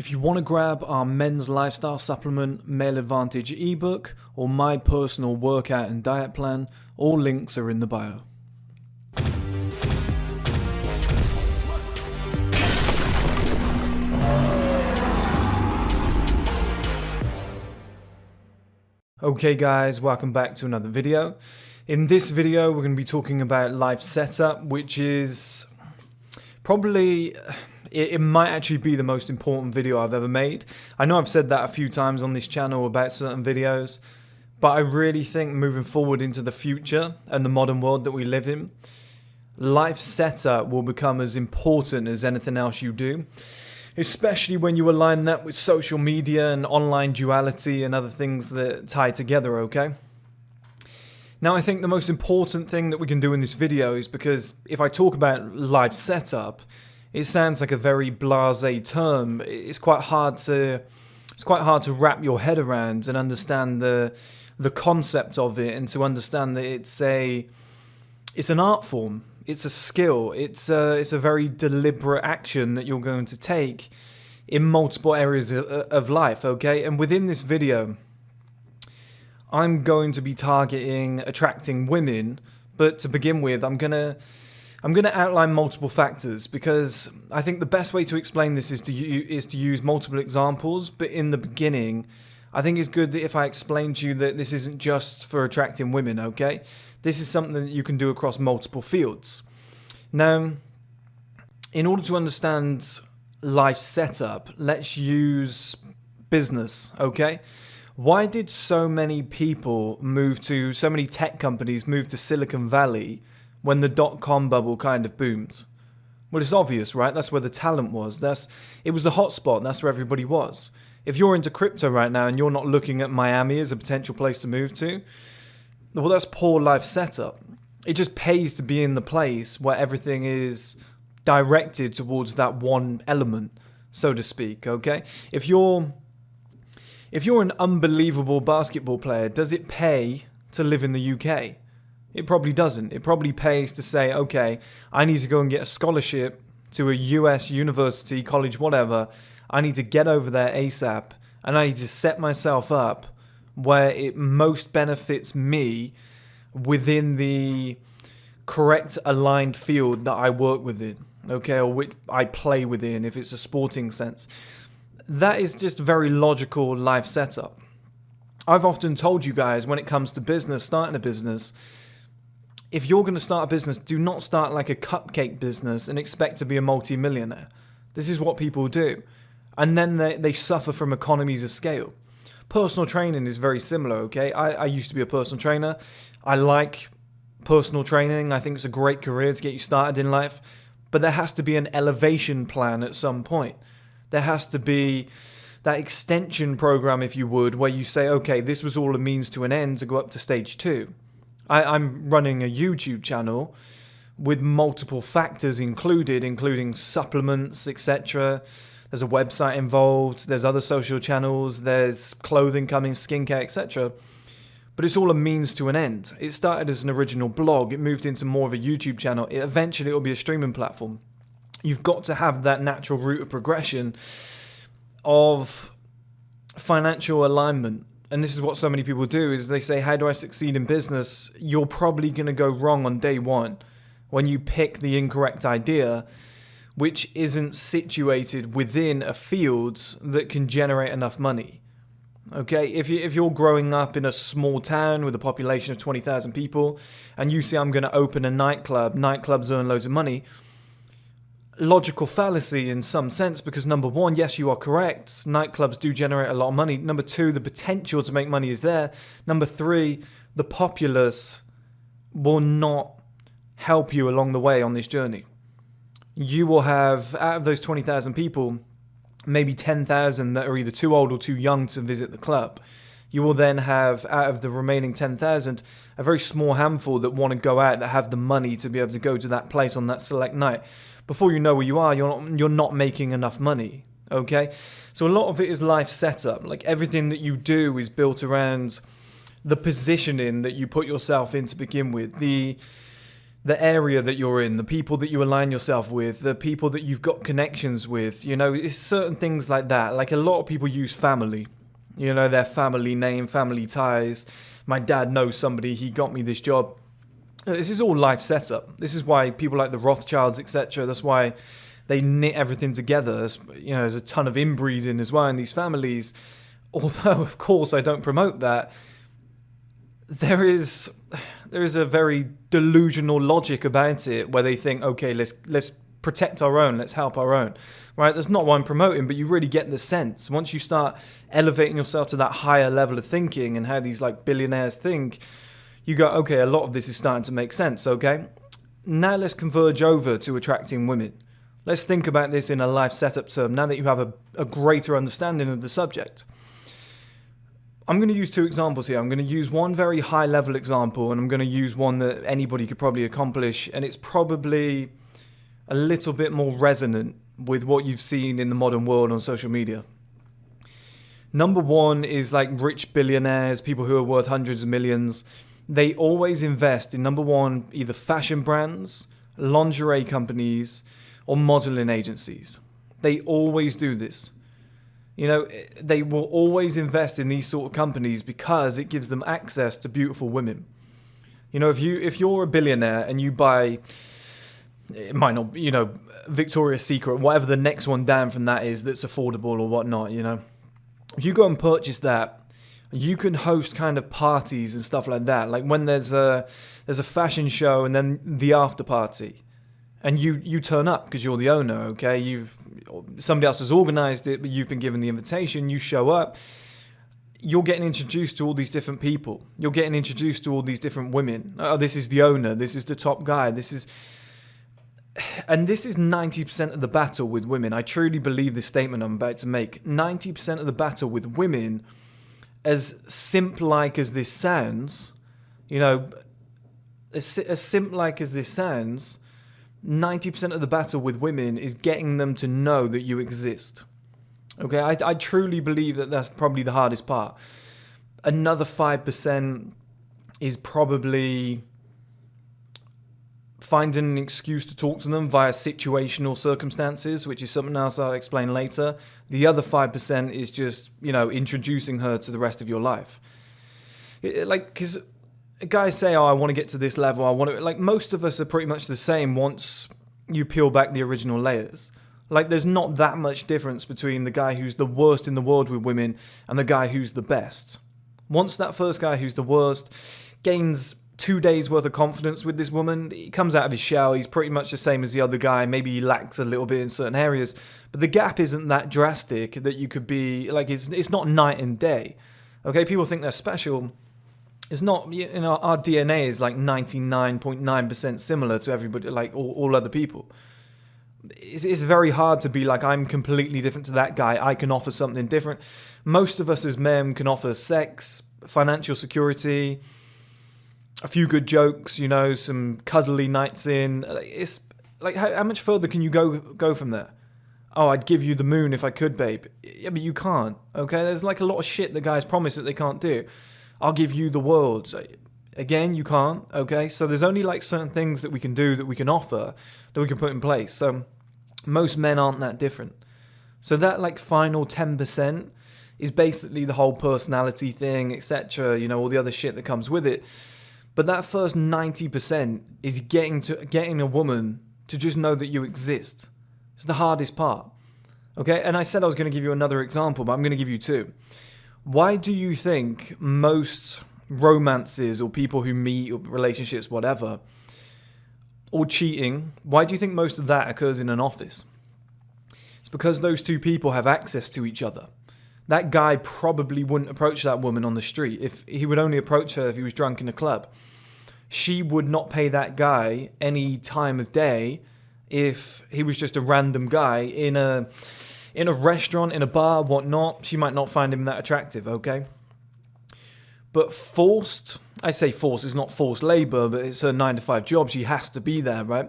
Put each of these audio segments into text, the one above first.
If you want to grab our men's lifestyle supplement, Male Advantage ebook, or my personal workout and diet plan, all links are in the bio. Okay guys, welcome back to another video. In this video we're going to be talking about life setup, which is probably, it might actually be the most important video I've ever made. I know I've said that a few times on this channel about certain videos, but I really think moving forward into the future and the modern world that we live in, life setup will become as important as anything else you do. Especially when you align that with social media and online duality and other things that tie together, okay? Now, I think the most important thing that we can do in this video is because if I talk about life setup, it sounds like a very blasé term. It's quite hard to wrap your head around and understand the concept of it, and to understand that it's an art form. It's a skill. It's a very deliberate action that you're going to take in multiple areas of life, okay? And within this video, I'm going to be targeting attracting women, but to begin with, I'm gonna outline multiple factors, because I think the best way to explain this is to use multiple examples. But in the beginning, I think it's good that if I explain to you that this isn't just for attracting women, okay? This is something that you can do across multiple fields. Now, in order to understand life setup, let's use business, okay? Why did so many tech companies move to Silicon Valley when the dot-com bubble kind of boomed? Well, it's obvious, right? That's where the talent was. It was the hotspot. That's where everybody was. If you're into crypto right now and you're not looking at Miami as a potential place to move to, well, that's poor life setup. It just pays to be in the place where everything is directed towards that one element, so to speak, okay? If you're an unbelievable basketball player, does it pay to live in the UK? It probably doesn't. It probably pays to say, okay, I need to go and get a scholarship to a US university, college, whatever. I need to get over there ASAP, and I need to set myself up where it most benefits me within the correct aligned field that I work within, okay, or which I play within, if it's a sporting sense. That is just very logical life setup. I've often told you guys, when it comes to business, starting a business, if you're going to start a business, do not start like a cupcake business and expect to be a multi-millionaire. This is what people do. And then they suffer from economies of scale. Personal training is very similar, okay? I used to be a personal trainer. I like personal training. I think it's a great career to get you started in life. But there has to be an elevation plan at some point. There has to be that extension program, if you would, where you say, okay, this was all a means to an end to go up to stage 2. I'm running a YouTube channel with multiple factors included, including supplements, etc. There's a website involved, there's other social channels, there's clothing coming, skincare, etc. But it's all a means to an end. It started as an original blog, it moved into more of a YouTube channel, eventually it will be a streaming platform. You've got to have that natural route of progression of financial alignment. And this is what so many people do, is they say, how do I succeed in business? You're probably going to go wrong on day one when you pick the incorrect idea, which isn't situated within a field that can generate enough money. Okay, if you're growing up in a small town with a population of 20,000 people, and you say, I'm going to open a nightclub, nightclubs earn loads of money, logical fallacy in some sense, because number one, yes, you are correct, nightclubs do generate a lot of money. Number two, the potential to make money is there. Number three, the populace will not help you along the way on this journey. You will have, out of those 20,000 people, maybe 10,000 that are either too old or too young to visit the club. You will then have, out of the remaining 10,000, a very small handful that want to go out, that have the money to be able to go to that place on that select night. Before you know where you are, you're not making enough money, okay? So a lot of it is life setup. Like, everything that you do is built around the positioning that you put yourself in to begin with, the the area that you're in, the people that you align yourself with, the people that you've got connections with, it's certain things like that. Like a lot of people use family, their family name, family ties. My dad knows somebody, he got me this job. This is all life setup. This is why people like the Rothschilds, etc. That's why they knit everything together. There's a ton of inbreeding as well in these families. Although, of course, I don't promote that. There is a very delusional logic about it where they think, okay, let's protect our own, let's help our own, right? That's not what I'm promoting, but you really get the sense. Once you start elevating yourself to that higher level of thinking and how these like billionaires think, you go, okay, a lot of this is starting to make sense, okay? Now let's converge over to attracting women. Let's think about this in a life setup term, now that you have a greater understanding of the subject. I'm going to use two examples here. I'm going to use one very high level example, and I'm going to use one that anybody could probably accomplish, and it's probably a little bit more resonant with what you've seen in the modern world on social media. Number one is like rich billionaires, people who are worth hundreds of millions. They always invest in, number one, either fashion brands, lingerie companies, or modeling agencies. They always do this. They will always invest in these sort of companies because it gives them access to beautiful women. If you're a billionaire and you buy, it might not, Victoria's Secret, whatever the next one down from that is that's affordable or whatnot, if you go and purchase that, you can host kind of parties and stuff like that. Like when there's a fashion show and then the after party, and you turn up because you're the owner, okay? Somebody else has organized it, but you've been given the invitation. You show up. You're getting introduced to all these different people. You're getting introduced to all these different women. Oh, this is the owner. This is the top guy. This is 90% of the battle with women. I truly believe this statement I'm about to make. 90% of the battle with women, as simp-like as this sounds, as simp-like as this sounds, 90% of the battle with women is getting them to know that you exist. Okay, I truly believe that that's probably the hardest part. Another 5% is probably finding an excuse to talk to them via situational circumstances, which is something else I'll explain later. The other 5% is just, introducing her to the rest of your life. Because guys say, oh, I want to get to this level. I want to, most of us are pretty much the same once you peel back the original layers. There's not that much difference between the guy who's the worst in the world with women and the guy who's the best. Once that first guy who's the worst gains 2 days worth of confidence with this woman, he comes out of his shell, he's pretty much the same as the other guy. Maybe he lacks a little bit in certain areas, but the gap isn't that drastic that you could be, it's not night and day. Okay, people think they're special. It's not, our DNA is 99.9% similar to everybody, all other people. It's very hard to be I'm completely different to that guy. I can offer something different. Most of us as men can offer sex, financial security, a few good jokes, some cuddly nights in. It's how much further can you go from there? Oh, I'd give you the moon if I could, babe. Yeah, but you can't, okay? There's a lot of shit that guys promise that they can't do. I'll give you the world. Again, you can't, okay? So there's only certain things that we can do, that we can offer, that we can put in place. So most men aren't that different. So that final 10% is basically the whole personality thing, etc., all the other shit that comes with it. But that first 90% is getting a woman to just know that you exist. It's the hardest part. Okay? And I said I was going to give you another example, but I'm going to give you two. Why do you think most romances or people who meet or relationships, whatever, or cheating, why do you think most of that occurs in an office? It's because those two people have access to each other. That guy probably wouldn't approach that woman on the street. If he would only approach her if he was drunk in a club. She would not pay that guy any time of day if he was just a random guy in a restaurant, in a bar, whatnot. She might not find him that attractive, okay? But I say forced, it's not forced labor, but it's her 9-to-5 job. She has to be there, right?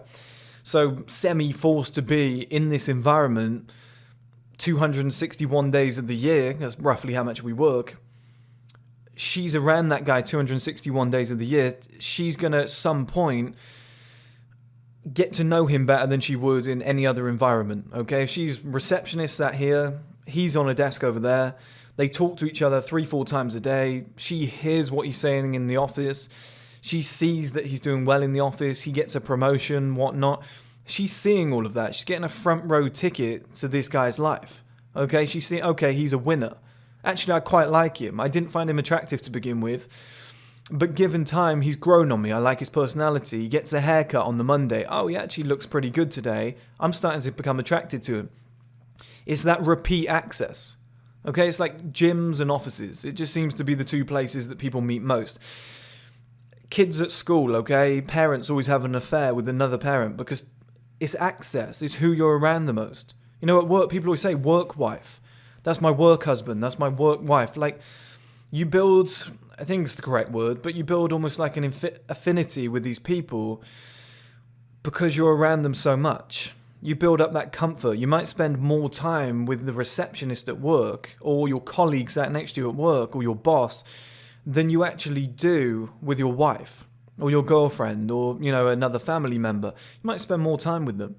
So semi-forced to be in this environment 261 days of the year, that's roughly how much we work. She's around that guy 261 days of the year. She's going to, at some point, get to know him better than she would in any other environment. Okay, if she's receptionist sat here, he's on a desk over there. They talk to each other 3-4 times a day. She hears what he's saying in the office. She sees that he's doing well in the office. He gets a promotion, whatnot. She's seeing all of that. She's getting a front row ticket to this guy's life. Okay, she's seeing, okay, he's a winner. Actually, I quite like him. I didn't find him attractive to begin with. But given time, he's grown on me. I like his personality. He gets a haircut on the Monday. Oh, he actually looks pretty good today. I'm starting to become attracted to him. It's that repeat access. Okay, it's like gyms and offices. It just seems to be the two places that people meet most. Kids at school, okay, parents always have an affair with another parent because it's access. It's who you're around the most. You know, at work, people always say work wife. That's my work husband. That's my work wife. Like, you build, I think it's the correct word, but you build almost like an affinity with these people because you're around them so much. You build up that comfort. You might spend more time with the receptionist at work or your colleague sat next to you at work or your boss than you actually do with your wife or your girlfriend or, you know, another family member. You might spend more time with them,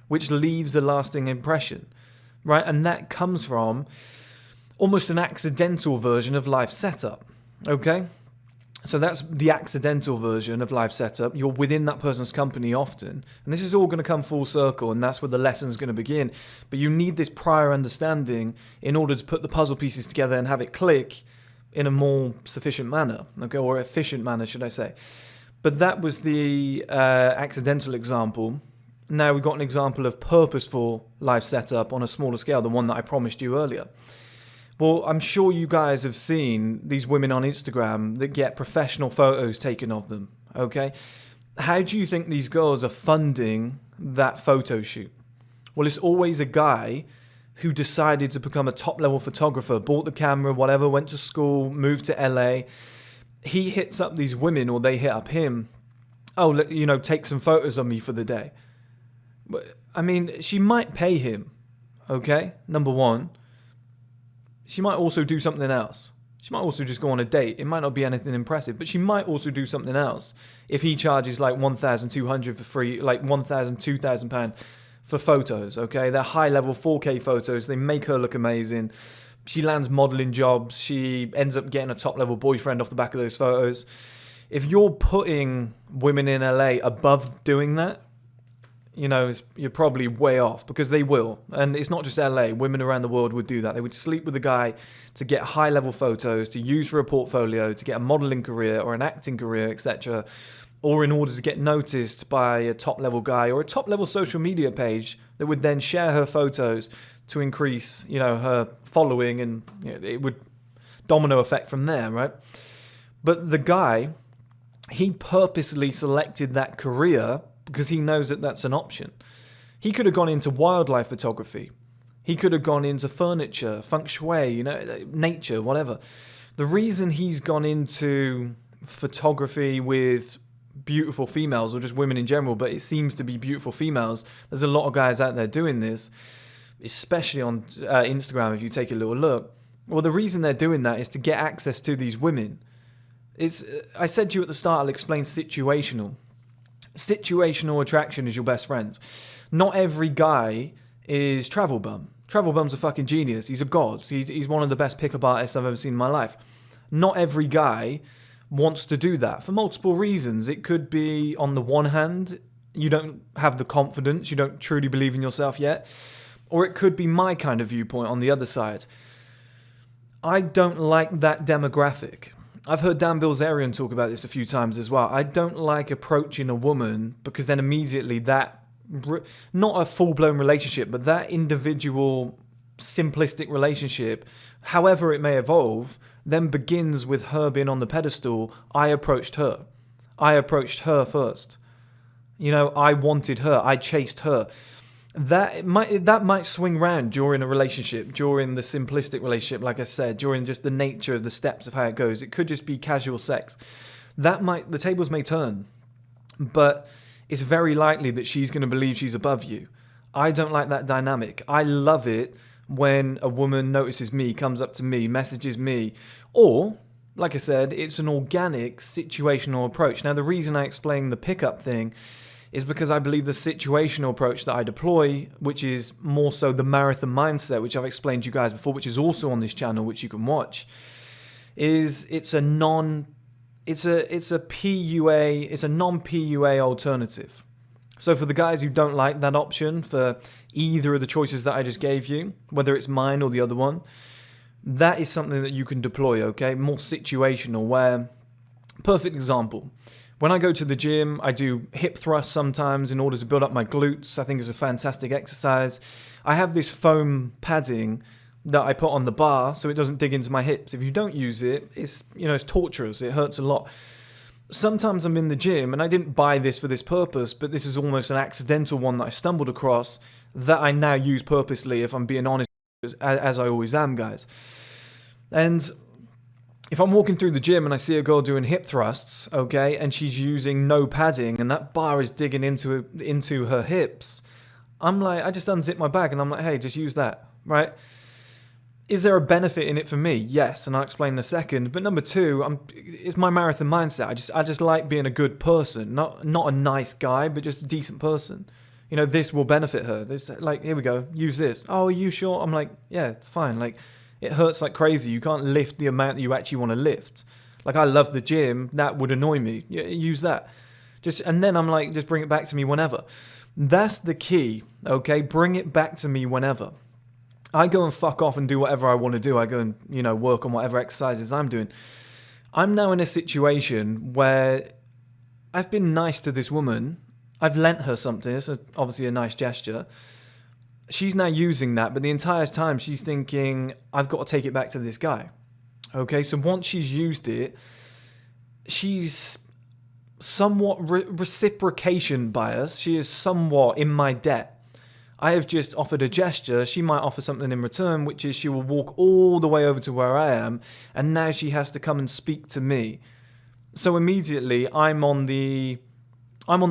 which leaves a lasting impression, right? And that comes from almost an accidental version of life setup, okay? So that's the accidental version of life setup. You're within that person's company often. And this is all going to come full circle, and that's where the lesson's going to begin. But you need this prior understanding in order to put the puzzle pieces together and have it click in a more sufficient manner, okay, or efficient manner, should I say. But that was the accidental example. Now we've got an example of purposeful life setup on a smaller scale, the one that I promised you earlier. Well, I'm sure you guys have seen these women on Instagram that get professional photos taken of them, okay? How do you think these girls are funding that photo shoot? Well, it's always a guy who decided to become a top-level photographer, bought the camera, whatever, went to school, moved to LA. He hits up these women, or they hit up him. Oh, look, you know, take some photos of me for the day. I mean, she might pay him, okay? Number one. She might also do something else. She might also just go on a date. It might not be anything impressive, but she might also do something else. If he charges like $1,200 for free, like £1,000, £2,000 for photos, okay? They're high-level 4K photos. They make her look amazing. She lands modeling jobs. She ends up getting a top-level boyfriend off the back of those photos. If you're putting women in LA above doing that, you know, you're probably way off because they will. And it's not just LA. Women around the world would do that. They would sleep with a guy to get high-level photos, to use for a portfolio, to get a modeling career or an acting career, etc. Or in order to get noticed by a top-level guy or a top-level social media page that would then share her photos to increase, you know, her following, and you know, it would domino effect from there, right? But the guy, he purposely selected that career because he knows that that's an option. He could have gone into wildlife photography. He could have gone into furniture, feng shui, you know, nature, whatever. The reason he's gone into photography with beautiful females, or just women in general, but it seems to be beautiful females. There's a lot of guys out there doing this, especially on Instagram, if you take a little look. Well, the reason they're doing that is to get access to these women. I said to you at the start, I'll explain situational. Situational attraction is your best friend. Not every guy is Travel Bum. Travel Bum's a fucking genius. He's a god. He's one of the best pickup artists I've ever seen in my life. Not every guy wants to do that for multiple reasons. It could be, on the one hand, you don't have the confidence, you don't truly believe in yourself yet. Or it could be my kind of viewpoint on the other side. I don't like that demographic. I've heard Dan Bilzerian talk about this a few times as well. I don't like approaching a woman because then immediately that, not a full-blown relationship, but that individual simplistic relationship, however it may evolve, then begins with her being on the pedestal. I approached her. I approached her first. You know, I wanted her. I chased her. That might swing round during a relationship, during the simplistic relationship, like I said, during just the nature of the steps of how it goes. It could just be casual sex. The tables may turn, but it's very likely that she's going to believe she's above you. I don't like that dynamic. I love it when a woman notices me, comes up to me, messages me, or, like I said, it's an organic, situational approach. Now, the reason I explain the pickup thing is because I believe the situational approach that I deploy, which is more so the marathon mindset, which I've explained to you guys before, which is also on this channel, which you can watch, is it's a non-PUA alternative. So for the guys who don't like that option for either of the choices that I just gave you, whether it's mine or the other one, that is something that you can deploy, okay? More situational, where, perfect example, when I go to the gym, I do hip thrusts sometimes in order to build up my glutes. I think it's a fantastic exercise. I have this foam padding that I put on the bar so it doesn't dig into my hips. If you don't use it, it's torturous. It hurts a lot. Sometimes I'm in the gym, and I didn't buy this for this purpose, but this is almost an accidental one that I stumbled across that I now use purposely, if I'm being honest, as I always am, guys. And if I'm walking through the gym and I see a girl doing hip thrusts, okay, and she's using no padding, and that bar is digging into her hips, I'm like, I just unzip my bag, and I'm like, hey, just use that, right? Is there a benefit in it for me? Yes, and I'll explain in a second. But number two, it's my marathon mindset. I just like being a good person, not a nice guy, but just a decent person. This will benefit her. This, like, here we go, use this. Oh, are you sure? I'm like, yeah, it's fine. Like, it hurts like crazy. You can't lift the amount that you actually want to lift. Like, I love the gym. That would annoy me. Use that. And then I'm like, just bring it back to me whenever. That's the key, okay? Bring it back to me whenever. I go and fuck off and do whatever I want to do. I go and, work on whatever exercises I'm doing. I'm now in a situation where I've been nice to this woman. I've lent her something. It's obviously a nice gesture. She's now using that, but the entire time she's thinking, I've got to take it back to this guy. Okay, so once she's used it, she's somewhat reciprocation bias. She is somewhat in my debt. I have just offered a gesture. She might offer something in return, which is she will walk all the way over to where I am, and now she has to come and speak to me. So immediately I'm on the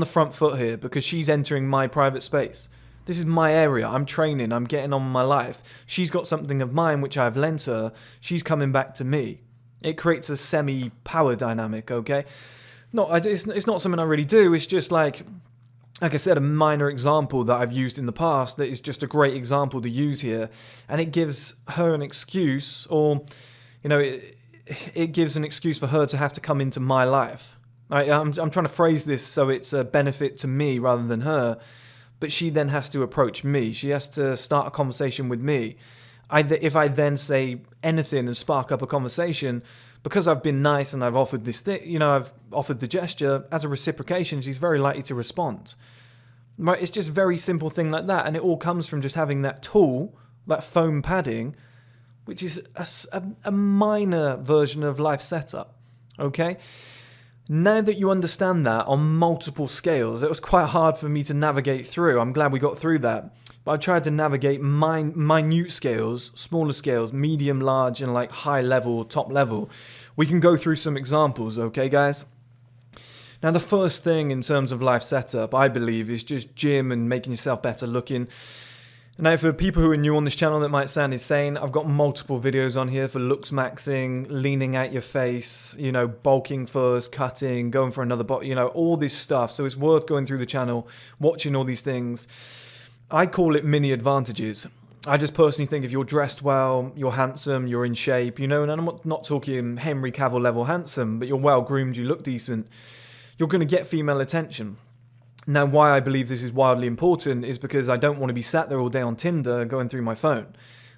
front foot here because she's entering my private space. This is my area. I'm training. I'm getting on with my life. She's got something of mine which I've lent her. She's coming back to me. It creates a semi-power dynamic, okay? No, it's not something I really do. It's just like I said, a minor example that I've used in the past that is just a great example to use here. And it gives her an excuse, or, it gives an excuse for her to have to come into my life. I'm trying to phrase this so it's a benefit to me rather than her. But she then has to approach me. She has to start a conversation with me. If I then say anything and spark up a conversation, because I've been nice and I've offered this thing, I've offered the gesture, as a reciprocation, she's very likely to respond. Right? It's just a very simple thing like that. And it all comes from just having that tool, that foam padding, which is a minor version of life setup. Okay? Now that you understand that on multiple scales, it was quite hard for me to navigate through. I'm glad we got through that. But I tried to navigate minute scales, smaller scales, medium, large, and like high level, top level. We can go through some examples, okay, guys? Now, the first thing in terms of life setup, I believe, is just gym and making yourself better looking. Now, for people who are new on this channel, that might sound insane. I've got multiple videos on here for looks maxing, leaning out your face, bulking first, cutting, going for another all this stuff. So it's worth going through the channel, watching all these things. I call it mini advantages. I just personally think if you're dressed well, you're handsome, you're in shape, and I'm not talking Henry Cavill level handsome, but you're well groomed, you look decent, you're going to get female attention. Now, why I believe this is wildly important is because I don't want to be sat there all day on Tinder going through my phone.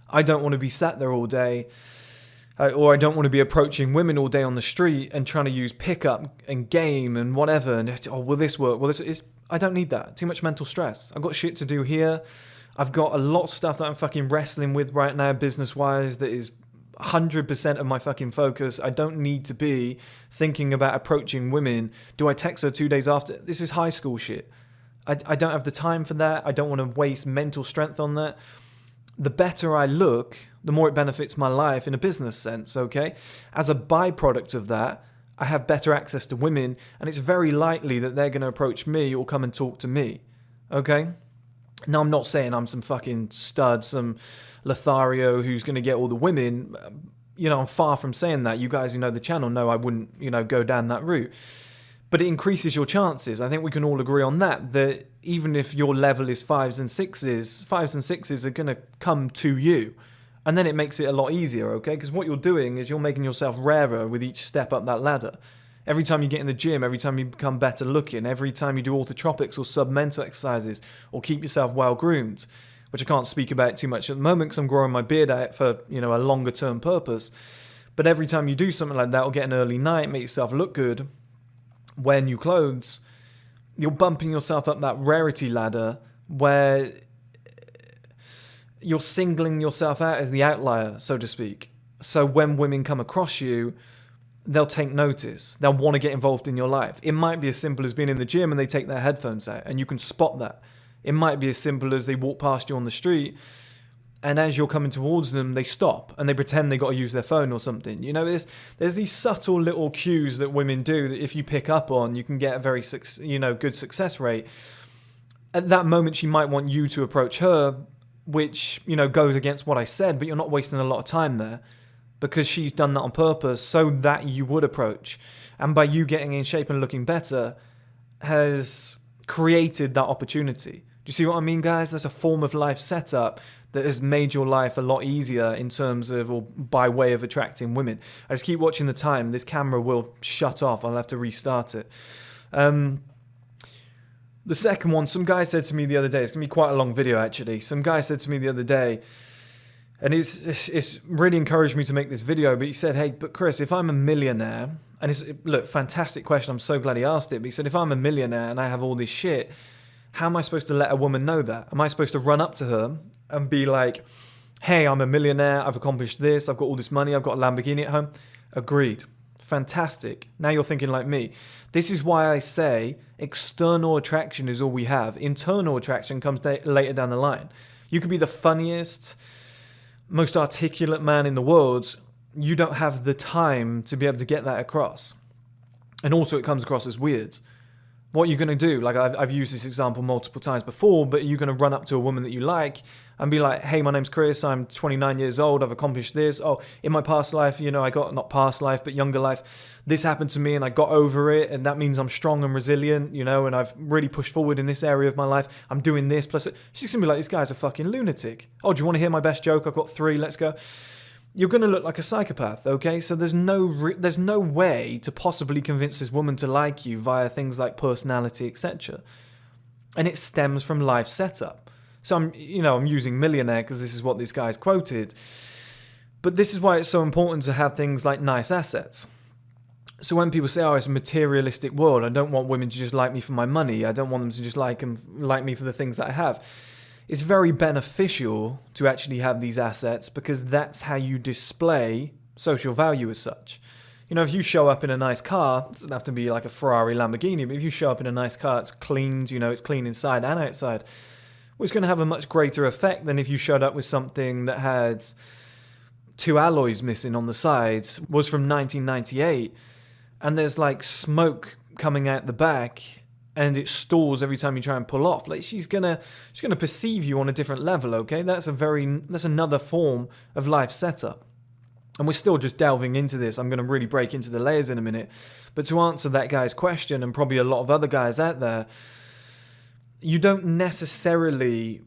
I don't want to be sat there all day, or I don't want to be approaching women all day on the street and trying to use pickup and game and whatever. And, will this work? Well, this is. I don't need that. Too much mental stress. I've got shit to do here. I've got a lot of stuff that I'm fucking wrestling with right now, business-wise, that is 100% of my fucking focus. I don't need to be thinking about approaching women. Do I text her 2 days after? This is high school shit. I don't have the time for that. I don't want to waste mental strength on that. The better I look, the more it benefits my life in a business sense, okay? As a byproduct of that, I have better access to women, and it's very likely that they're going to approach me or come and talk to me, okay? Now, I'm not saying I'm some fucking stud, some Lothario who's going to get all the women. I'm far from saying that. You guys who know the channel know I wouldn't, go down that route. But it increases your chances. I think we can all agree on that even if your level is 5s and 6s, 5s and 6s are going to come to you. And then it makes it a lot easier, okay? Because what you're doing is you're making yourself rarer with each step up that ladder. Every time you get in the gym, every time you become better looking, every time you do orthotropics or submental exercises or keep yourself well groomed, which I can't speak about too much at the moment because I'm growing my beard out for, a longer term purpose. But every time you do something like that or get an early night, make yourself look good, wear new clothes, you're bumping yourself up that rarity ladder where you're singling yourself out as the outlier, so to speak. So when women come across you, they'll take notice. They'll want to get involved in your life. It might be as simple as being in the gym and they take their headphones out and you can spot that. It might be as simple as they walk past you on the street and as you're coming towards them, they stop and they pretend they got to use their phone or something. There's these subtle little cues that women do that if you pick up on, you can get a very, good success rate. At that moment, she might want you to approach her, which, goes against what I said, but you're not wasting a lot of time there because she's done that on purpose so that you would approach. And by you getting in shape and looking better has created that opportunity. Do you see what I mean, guys? That's a form of life setup that has made your life a lot easier in terms of, or by way of attracting women. I just keep watching the time. This camera will shut off. I'll have to restart it. The second one, some guy said to me the other day, it's going to be quite a long video actually. Some guy said to me the other day, and it's really encouraged me to make this video, but he said, hey, but Chris, if I'm a millionaire, and look, fantastic question, I'm so glad he asked it, but he said, if I'm a millionaire and I have all this shit, how am I supposed to let a woman know that? Am I supposed to run up to her and be like, hey, I'm a millionaire, I've accomplished this, I've got all this money, I've got a Lamborghini at home? Agreed. Fantastic. Now you're thinking like me. This is why I say external attraction is all we have. Internal attraction comes later down the line. You could be the funniest, most articulate man in the world. You don't have the time to be able to get that across. And also it comes across as weird. What are you going to do? Like I've used this example multiple times before, but are you going to run up to a woman that you like and be like, hey, my name's Chris, I'm 29 years old, I've accomplished this. Oh, in my past life, I got, not past life, but younger life, this happened to me and I got over it. And that means I'm strong and resilient, and I've really pushed forward in this area of my life. I'm doing this. Plus, she's going to be like, this guy's a fucking lunatic. Oh, do you want to hear my best joke? I've got 3, let's go. You're going to look like a psychopath, okay? So there's no way to possibly convince this woman to like you via things like personality, etc. And it stems from life setup. So I'm using millionaire because this is what this guy's quoted. But this is why it's so important to have things like nice assets. So when people say, oh, it's a materialistic world, I don't want women to just like me for my money, I don't want them to just like me for the things that I have. It's very beneficial to actually have these assets because that's how you display social value as such. If you show up in a nice car, it doesn't have to be like a Ferrari, Lamborghini, but if you show up in a nice car, it's cleaned, it's clean inside and outside. Well, it's going to have a much greater effect than if you showed up with something that had 2 alloys missing on the sides, was from 1998, and there's like smoke coming out the back, and it stalls every time you try and pull off. Like she's gonna perceive you on a different level, okay? That's another form of life setup. And we're still just delving into this. I'm gonna really break into the layers in a minute. But to answer that guy's question, and probably a lot of other guys out there, you don't necessarily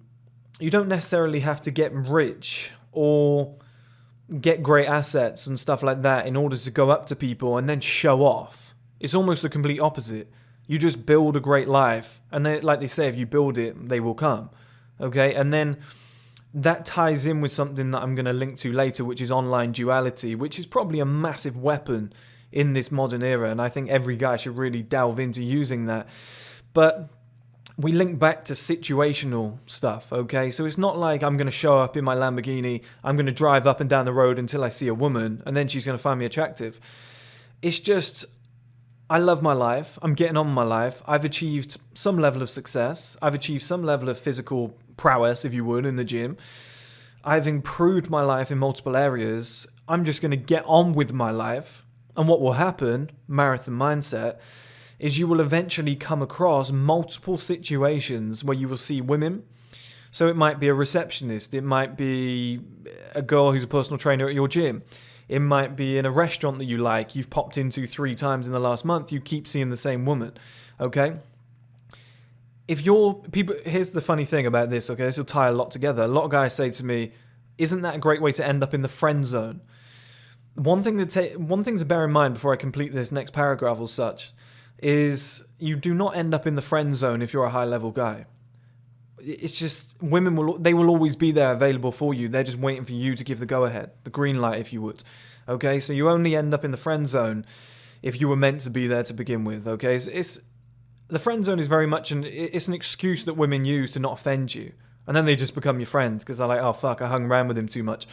have to get rich or get great assets and stuff like that in order to go up to people and then show off. It's almost the complete opposite. You just build a great life, and like they say, if you build it, they will come. Okay, and then that ties in with something that I'm going to link to later, which is online duality, which is probably a massive weapon in this modern era, and I think every guy should really delve into using that. But we link back to situational stuff, okay? So it's not like I'm going to show up in my Lamborghini, I'm going to drive up and down the road until I see a woman, and then she's going to find me attractive. It's just, I love my life. I'm getting on with my life. I've achieved some level of success. I've achieved some level of physical prowess, if you would, in the gym. I've improved my life in multiple areas. I'm just going to get on with my life. And what will happen, marathon mindset, is you will eventually come across multiple situations where you will see women. So it might be a receptionist. It might be a girl who's a personal trainer at your gym. It might be in a restaurant that you like, you've popped into 3 times in the last month, you keep seeing the same woman, okay? If you're people, here's the funny thing about this, okay? This will tie a lot together. A lot of guys say to me, isn't that a great way to end up in the friend zone? One thing to bear in mind before I complete this next paragraph or such is you do not end up in the friend zone if you're a high level guy. It's just women will always be there available for you. They're just waiting for you to give the go ahead, the green light, if you would. Okay, so you only end up in the friend zone if you were meant to be there to begin with. Okay, it's the friend zone is very much it's an excuse that women use to not offend you, and then they just become your friends because they're like, oh fuck, I hung around with him too much.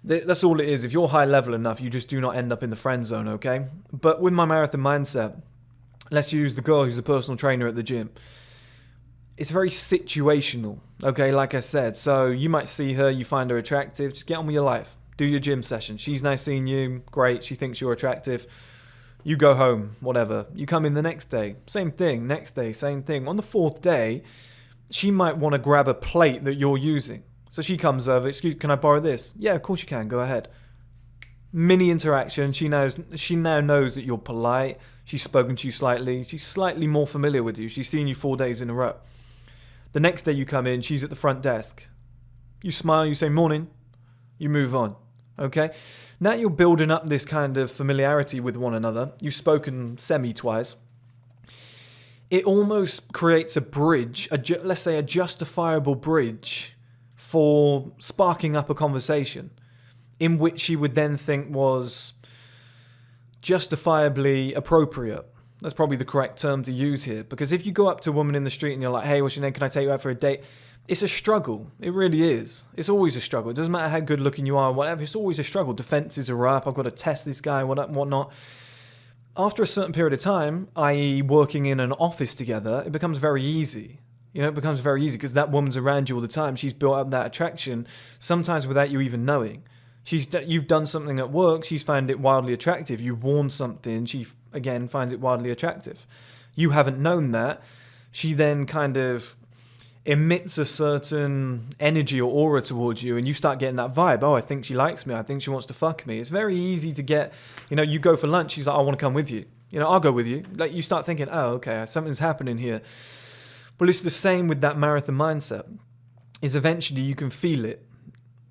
That's all it is. If you're high level enough, you just do not end up in the friend zone. Okay, but with my marathon mindset, let's use the girl who's a personal trainer at the gym. It's very situational, okay, like I said. So you might see her, you find her attractive, just get on with your life. Do your gym session. She's nice seeing you, great, she thinks you're attractive. You go home, whatever. You come in the next day, same thing, next day, same thing. On the 4th day, she might want to grab a plate that you're using. So she comes over, excuse, can I borrow this? Yeah, of course you can, go ahead. Mini interaction, she now knows that you're polite, she's spoken to you slightly, she's slightly more familiar with you, she's seen you 4 days in a row. The next day you come in, she's at the front desk. You smile, you say morning, you move on. Okay? Now you're building up this kind of familiarity with one another. You've spoken semi-twice. It almost creates a bridge, let's say a justifiable bridge for sparking up a conversation in which she would then think was justifiably appropriate. That's probably the correct term to use here. Because if you go up to a woman in the street and you're like, hey, what's your name? Can I take you out for a date? It's a struggle. It really is. It's always a struggle. It doesn't matter how good looking you are or whatever. It's always a struggle. Defenses are up. I've got to test this guy, whatnot. After a certain period of time, i.e. working in an office together, it becomes very easy. You know, it becomes very easy because that woman's around you all the time. She's built up that attraction, sometimes without you even knowing. You've done something at work, she's found it wildly attractive. You've worn something, she, again, finds it wildly attractive. You haven't known that. She then kind of emits a certain energy or aura towards you, and you start getting that vibe. Oh, I think she likes me. I think she wants to fuck me. It's very easy to get, you go for lunch, she's like, I want to come with you. I'll go with you. Like, you start thinking, oh, okay, something's happening here. Well, it's the same with that marathon mindset, is eventually you can feel it.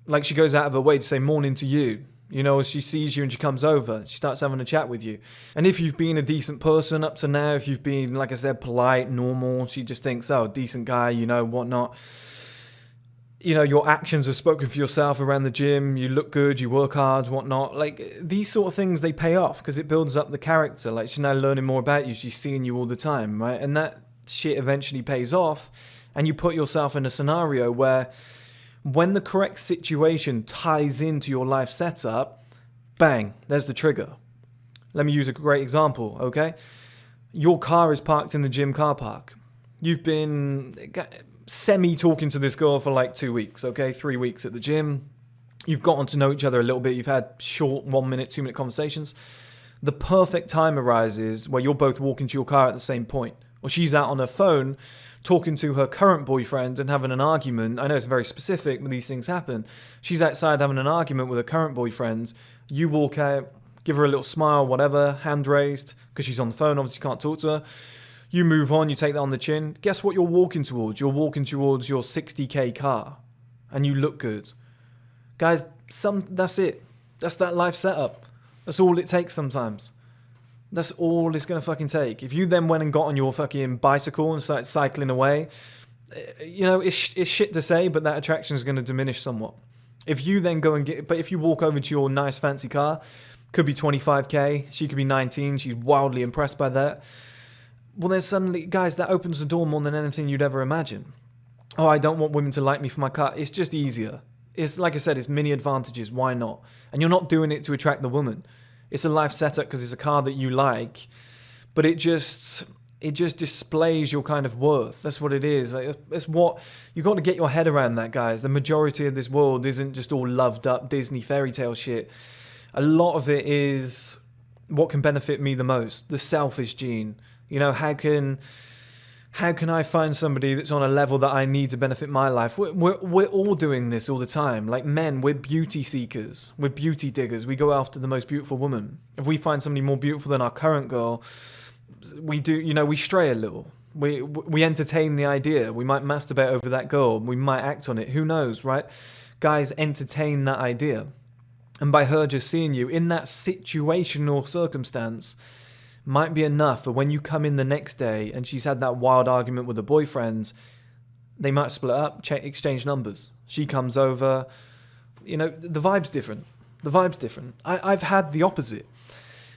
Like she goes out of her way to say morning to you. As she sees you and she comes over, she starts having a chat with you. And if you've been a decent person up to now, if you've been, like I said, polite, normal, she just thinks, oh, decent guy, whatnot. Your actions have spoken for yourself around the gym. You look good, you work hard, whatnot. Like, these sort of things, they pay off because it builds up the character. Like, she's now learning more about you. She's seeing you all the time, right? And that shit eventually pays off. And you put yourself in a scenario where when the correct situation ties into your life setup, bang, there's the trigger. Let me use a great example, okay? Your car is parked in the gym car park. You've been semi-talking to this girl for like 2 weeks, okay? 3 weeks at the gym. You've gotten to know each other a little bit. You've had short 1 minute, 2 minute conversations. The perfect time arises where you're both walking to your car at the same point. Or she's out on her phone talking to her current boyfriend and having an argument. I know it's very specific, but these things happen. She's outside having an argument with her current boyfriend. You walk out, give her a little smile, whatever, hand raised, because she's on the phone, obviously you can't talk to her. You move on, you take that on the chin. Guess what you're walking towards? You're walking towards your 60k car. And you look good. Guys, that's it. That's that life setup. That's all it takes sometimes. That's all it's going to fucking take. If you then went and got on your fucking bicycle and started cycling away, it's shit to say, but that attraction is going to diminish somewhat. If you then go and if you walk over to your nice fancy car, could be 25k, she could be 19, she's wildly impressed by that. Well, then suddenly, guys, that opens the door more than anything you'd ever imagine. Oh, I don't want women to like me for my car. It's just easier. It's like I said, it's many advantages. Why not? And you're not doing it to attract the woman. It's a life setup because it's a car that you like, but it just displays your kind of worth. That's what it is. It's what you got to get your head around that, guys. The majority of this world isn't just all loved up Disney fairy tale shit. A lot of it is what can benefit me the most. The selfish gene. How can how can I find somebody that's on a level that I need to benefit my life? We're all doing this all the time. Like men, we're beauty seekers. We're beauty diggers. We go after the most beautiful woman. If we find somebody more beautiful than our current girl, we do, we stray a little. We entertain the idea. We might masturbate over that girl. We might act on it. Who knows, right? Guys entertain that idea. And by her just seeing you in that situational circumstance, might be enough for when you come in the next day and she's had that wild argument with a boyfriend, they might split up, exchange numbers. She comes over, the vibe's different. The vibe's different. I've had the opposite.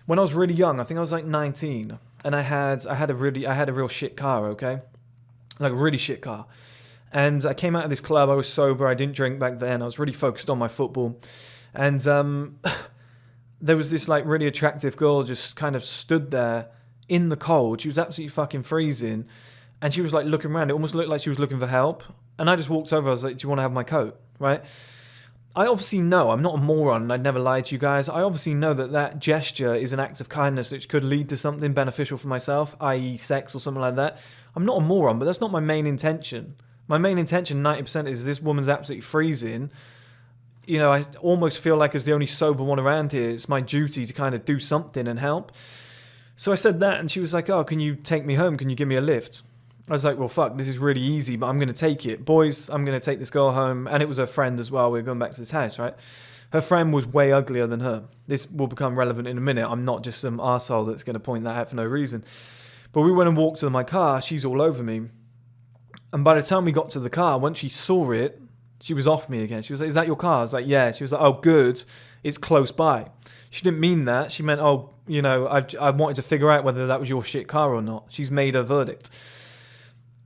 When I was really young, I think I was like 19, and I had a real shit car, okay? Like a really shit car. And I came out of this club, I was sober, I didn't drink back then, I was really focused on my football. And there was this like really attractive girl just kind of stood there in the cold. She was absolutely fucking freezing. And she was like looking around. It almost looked like she was looking for help. And I just walked over. I was like, do you want to have my coat? Right? I obviously know. I'm not a moron. And I'd never lie to you guys. I obviously know that gesture is an act of kindness which could lead to something beneficial for myself, i.e. sex or something like that. I'm not a moron, but that's not my main intention. My main intention, 90%, is this woman's absolutely freezing. I almost feel like as the only sober one around here, it's my duty to kind of do something and help. So I said that, and she was like, oh, can you take me home? Can you give me a lift? I was like, well, fuck, this is really easy, but I'm going to take it. Boys, I'm going to take this girl home. And it was her friend as well. We're going back to this house, right? Her friend was way uglier than her. This will become relevant in a minute. I'm not just some arsehole that's going to point that out for no reason. But we went and walked to my car. She's all over me. And by the time we got to the car, once she saw it, she was off me again. She was like, is that your car? I was like, yeah. She was like, oh, good. It's close by. She didn't mean that. She meant, I wanted to figure out whether that was your shit car or not. She's made her verdict.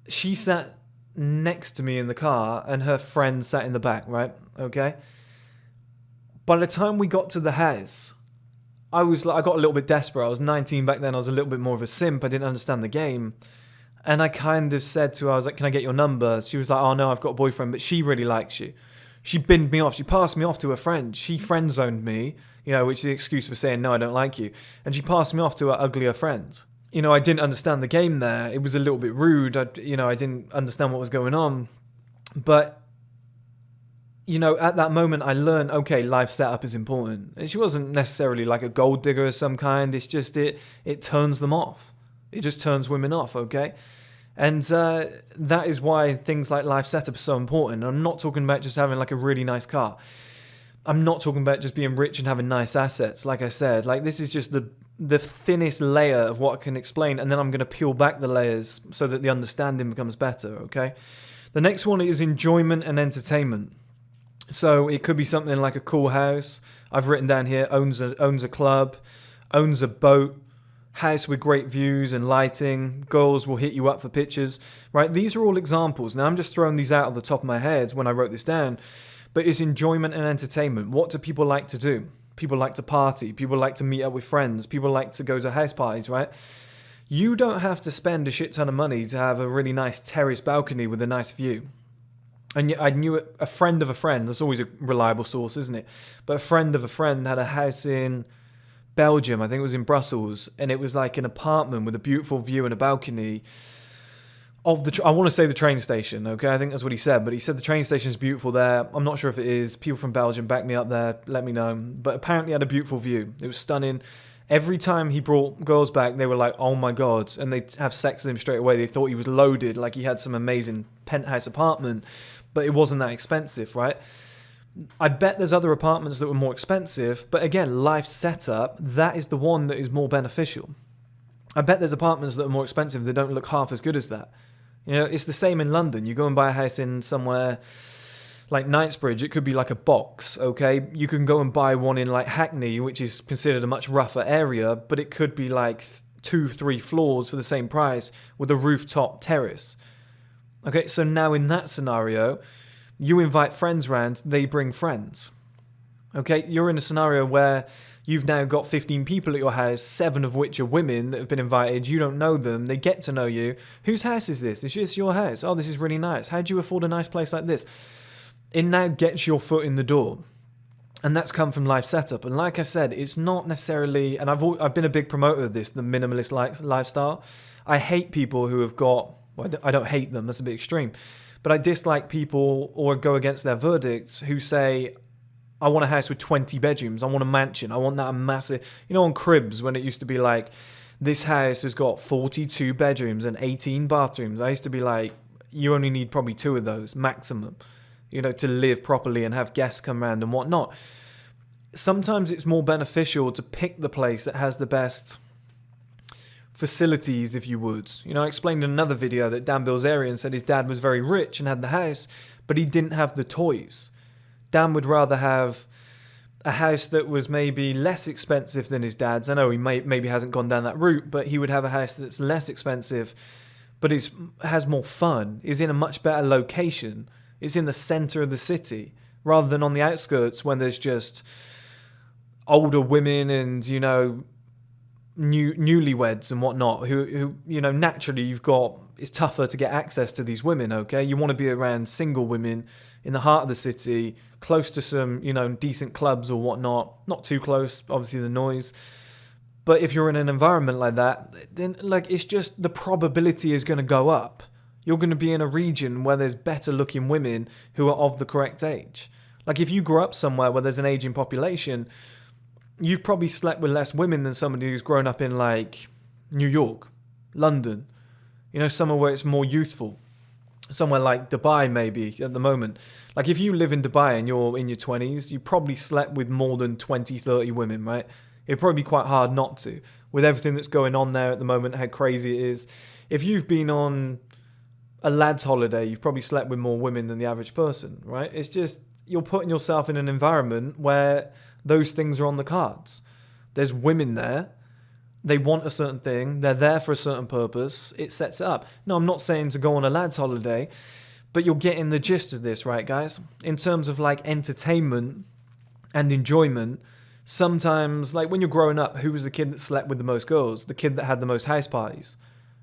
She sat next to me in the car and her friend sat in the back, right? Okay. By the time we got to the house, I got a little bit desperate. I was 19 back then. I was a little bit more of a simp. I didn't understand the game. And I kind of said to her, I was like, can I get your number? She was like, oh no, I've got a boyfriend, but she really likes you. She binned me off. She passed me off to her friend. She friend zoned me, which is the excuse for saying, no, I don't like you. And she passed me off to her uglier friend. I didn't understand the game there. It was a little bit rude. I didn't understand what was going on. But, at that moment I learned, okay, life setup is important. And she wasn't necessarily like a gold digger of some kind. It's just, it turns them off. It just turns women off, okay? And that is why things like life setup are so important. I'm not talking about just having like a really nice car. I'm not talking about just being rich and having nice assets. Like I said, like this is just the thinnest layer of what I can explain. And then I'm going to peel back the layers so that the understanding becomes better, okay? The next one is enjoyment and entertainment. So it could be something like a cool house. I've written down here, owns a club, owns a boat, house with great views and lighting, girls will hit you up for pictures, right? These are all examples. Now I'm just throwing these out of the top of my head when I wrote this down, but it's enjoyment and entertainment. What do people like to do? People like to party, people like to meet up with friends, people like to go to house parties, right? You don't have to spend a shit ton of money to have a really nice terrace balcony with a nice view. And I knew a friend of a friend, that's always a reliable source, isn't it? But a friend of a friend had a house in Belgium, I think it was in Brussels, and it was like an apartment with a beautiful view and a balcony of I want to say the train station, okay? I think that's what he said, but he said the train station is beautiful there. I'm not sure if it is. People from Belgium, back me up there, let me know. But apparently it had a beautiful view. It was stunning. Every time he brought girls back, they were like, oh my God, and they'd have sex with him straight away. They thought he was loaded, like he had some amazing penthouse apartment, but it wasn't that expensive, right? I bet there's other apartments that were more expensive, but again, life setup, that is the one that is more beneficial. I bet there's apartments that are more expensive that don't look half as good as that. It's the same in London. You go and buy a house in somewhere like Knightsbridge, it could be like a box, okay? You can go and buy one in like Hackney, which is considered a much rougher area, but it could be like 2-3 floors for the same price with a rooftop terrace. Okay, so now in that scenario, you invite friends round, they bring friends. Okay, you're in a scenario where you've now got 15 people at your house, 7 of which are women that have been invited. You don't know them. They get to know you. Whose house is this? Is this your house? Oh, this is really nice. How do you afford a nice place like this? It now gets your foot in the door. And that's come from life setup. And like I said, it's not necessarily, and I've been a big promoter of this, the minimalist lifestyle. I hate people who have got Well, I don't hate them, that's a bit extreme. But I dislike people or go against their verdicts who say, I want a house with 20 bedrooms. I want a mansion. I want that massive. You know, on Cribs, when it used to be like, this house has got 42 bedrooms and 18 bathrooms. I used to be like, you only need probably 2 of those maximum, you know, to live properly and have guests come around and whatnot. Sometimes it's more beneficial to pick the place that has the best facilities, if you would. You know, I explained in another video that Dan Bilzerian said his dad was very rich and had the house, but he didn't have the toys. Dan would rather have a house that was maybe less expensive than his dad's. I know he maybe hasn't gone down that route, but he would have a house that's less expensive, but has more fun, is in a much better location, is in the center of the city, rather than on the outskirts when there's just older women and, you know, newlyweds and whatnot who you know, naturally it's tougher to get access to these women. Okay, you want to be around single women in the heart of the city, close to some, you know, decent clubs or whatnot, not too close, obviously the noise. But if you're in an environment like that, then like it's just the probability is going to go up. You're going to be in a region where there's better looking women who are of the correct age. Like if you grow up somewhere where there's an aging population, you've probably slept with less women than somebody who's grown up in like New York, London, you know, somewhere where it's more youthful. Somewhere like Dubai, maybe, at the moment. Like if you live in Dubai and you're in your 20s, you probably slept with more than 20, 30 women, right? It'd probably be quite hard not to, with everything that's going on there at the moment, how crazy it is. If you've been on a lad's holiday, you've probably slept with more women than the average person, right? It's just, you're putting yourself in an environment where those things are on the cards. There's women there. They want a certain thing. They're there for a certain purpose. It sets it up. No, I'm not saying to go on a lad's holiday, but you're getting the gist of this, right, guys? In terms of like entertainment and enjoyment, sometimes, like when you're growing up, who was the kid that slept with the most girls? The kid that had the most house parties.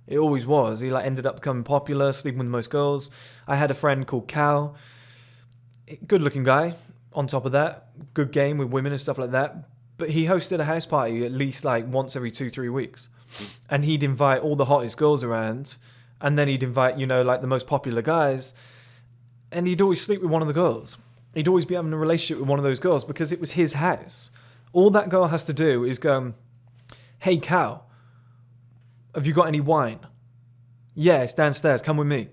It always was. He like ended up becoming popular, sleeping with the most girls. I had a friend called Cal. Good looking guy. On top of that, good game with women and stuff like that. But he hosted a house party at least like once every 2-3 weeks. And he'd invite all the hottest girls around. And then he'd invite, you know, like the most popular guys. And he'd always sleep with one of the girls. He'd always be having a relationship with one of those girls because it was his house. All that girl has to do is go, hey, Cal, have you got any wine? Yeah, it's downstairs. Come with me.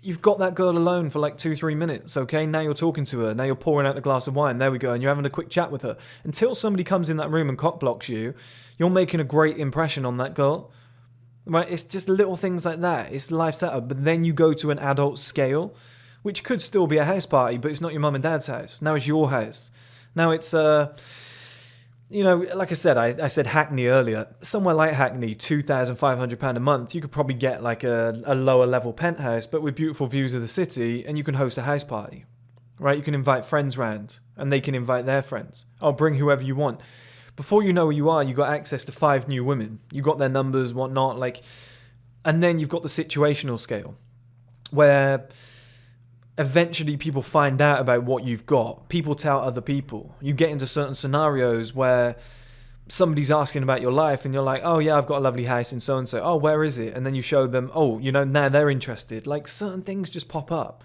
You've got that girl alone for like 2-3 minutes, okay? Now you're talking to her. Now you're pouring out the glass of wine. There we go. And you're having a quick chat with her. Until somebody comes in that room and cock blocks you, you're making a great impression on that girl. Right? It's just little things like that. It's life setup. But then you go to an adult scale, which could still be a house party, but it's not your mum and dad's house. Now it's your house. Now it's you know, like I said, I said Hackney earlier. Somewhere like Hackney, £2,500 a month, you could probably get like a lower level penthouse, but with beautiful views of the city, and you can host a house party, right? You can invite friends round, and they can invite their friends. I'll bring whoever you want. Before you know where you are, you got access to 5 new women. You got their numbers, whatnot, like, and then you've got the situational scale, where eventually people find out about what you've got. People tell other people. You get into certain scenarios where somebody's asking about your life and you're like, oh yeah, I've got a lovely house in so-and-so. Oh, where is it? And then you show them, oh, you know, now they're interested. Like certain things just pop up.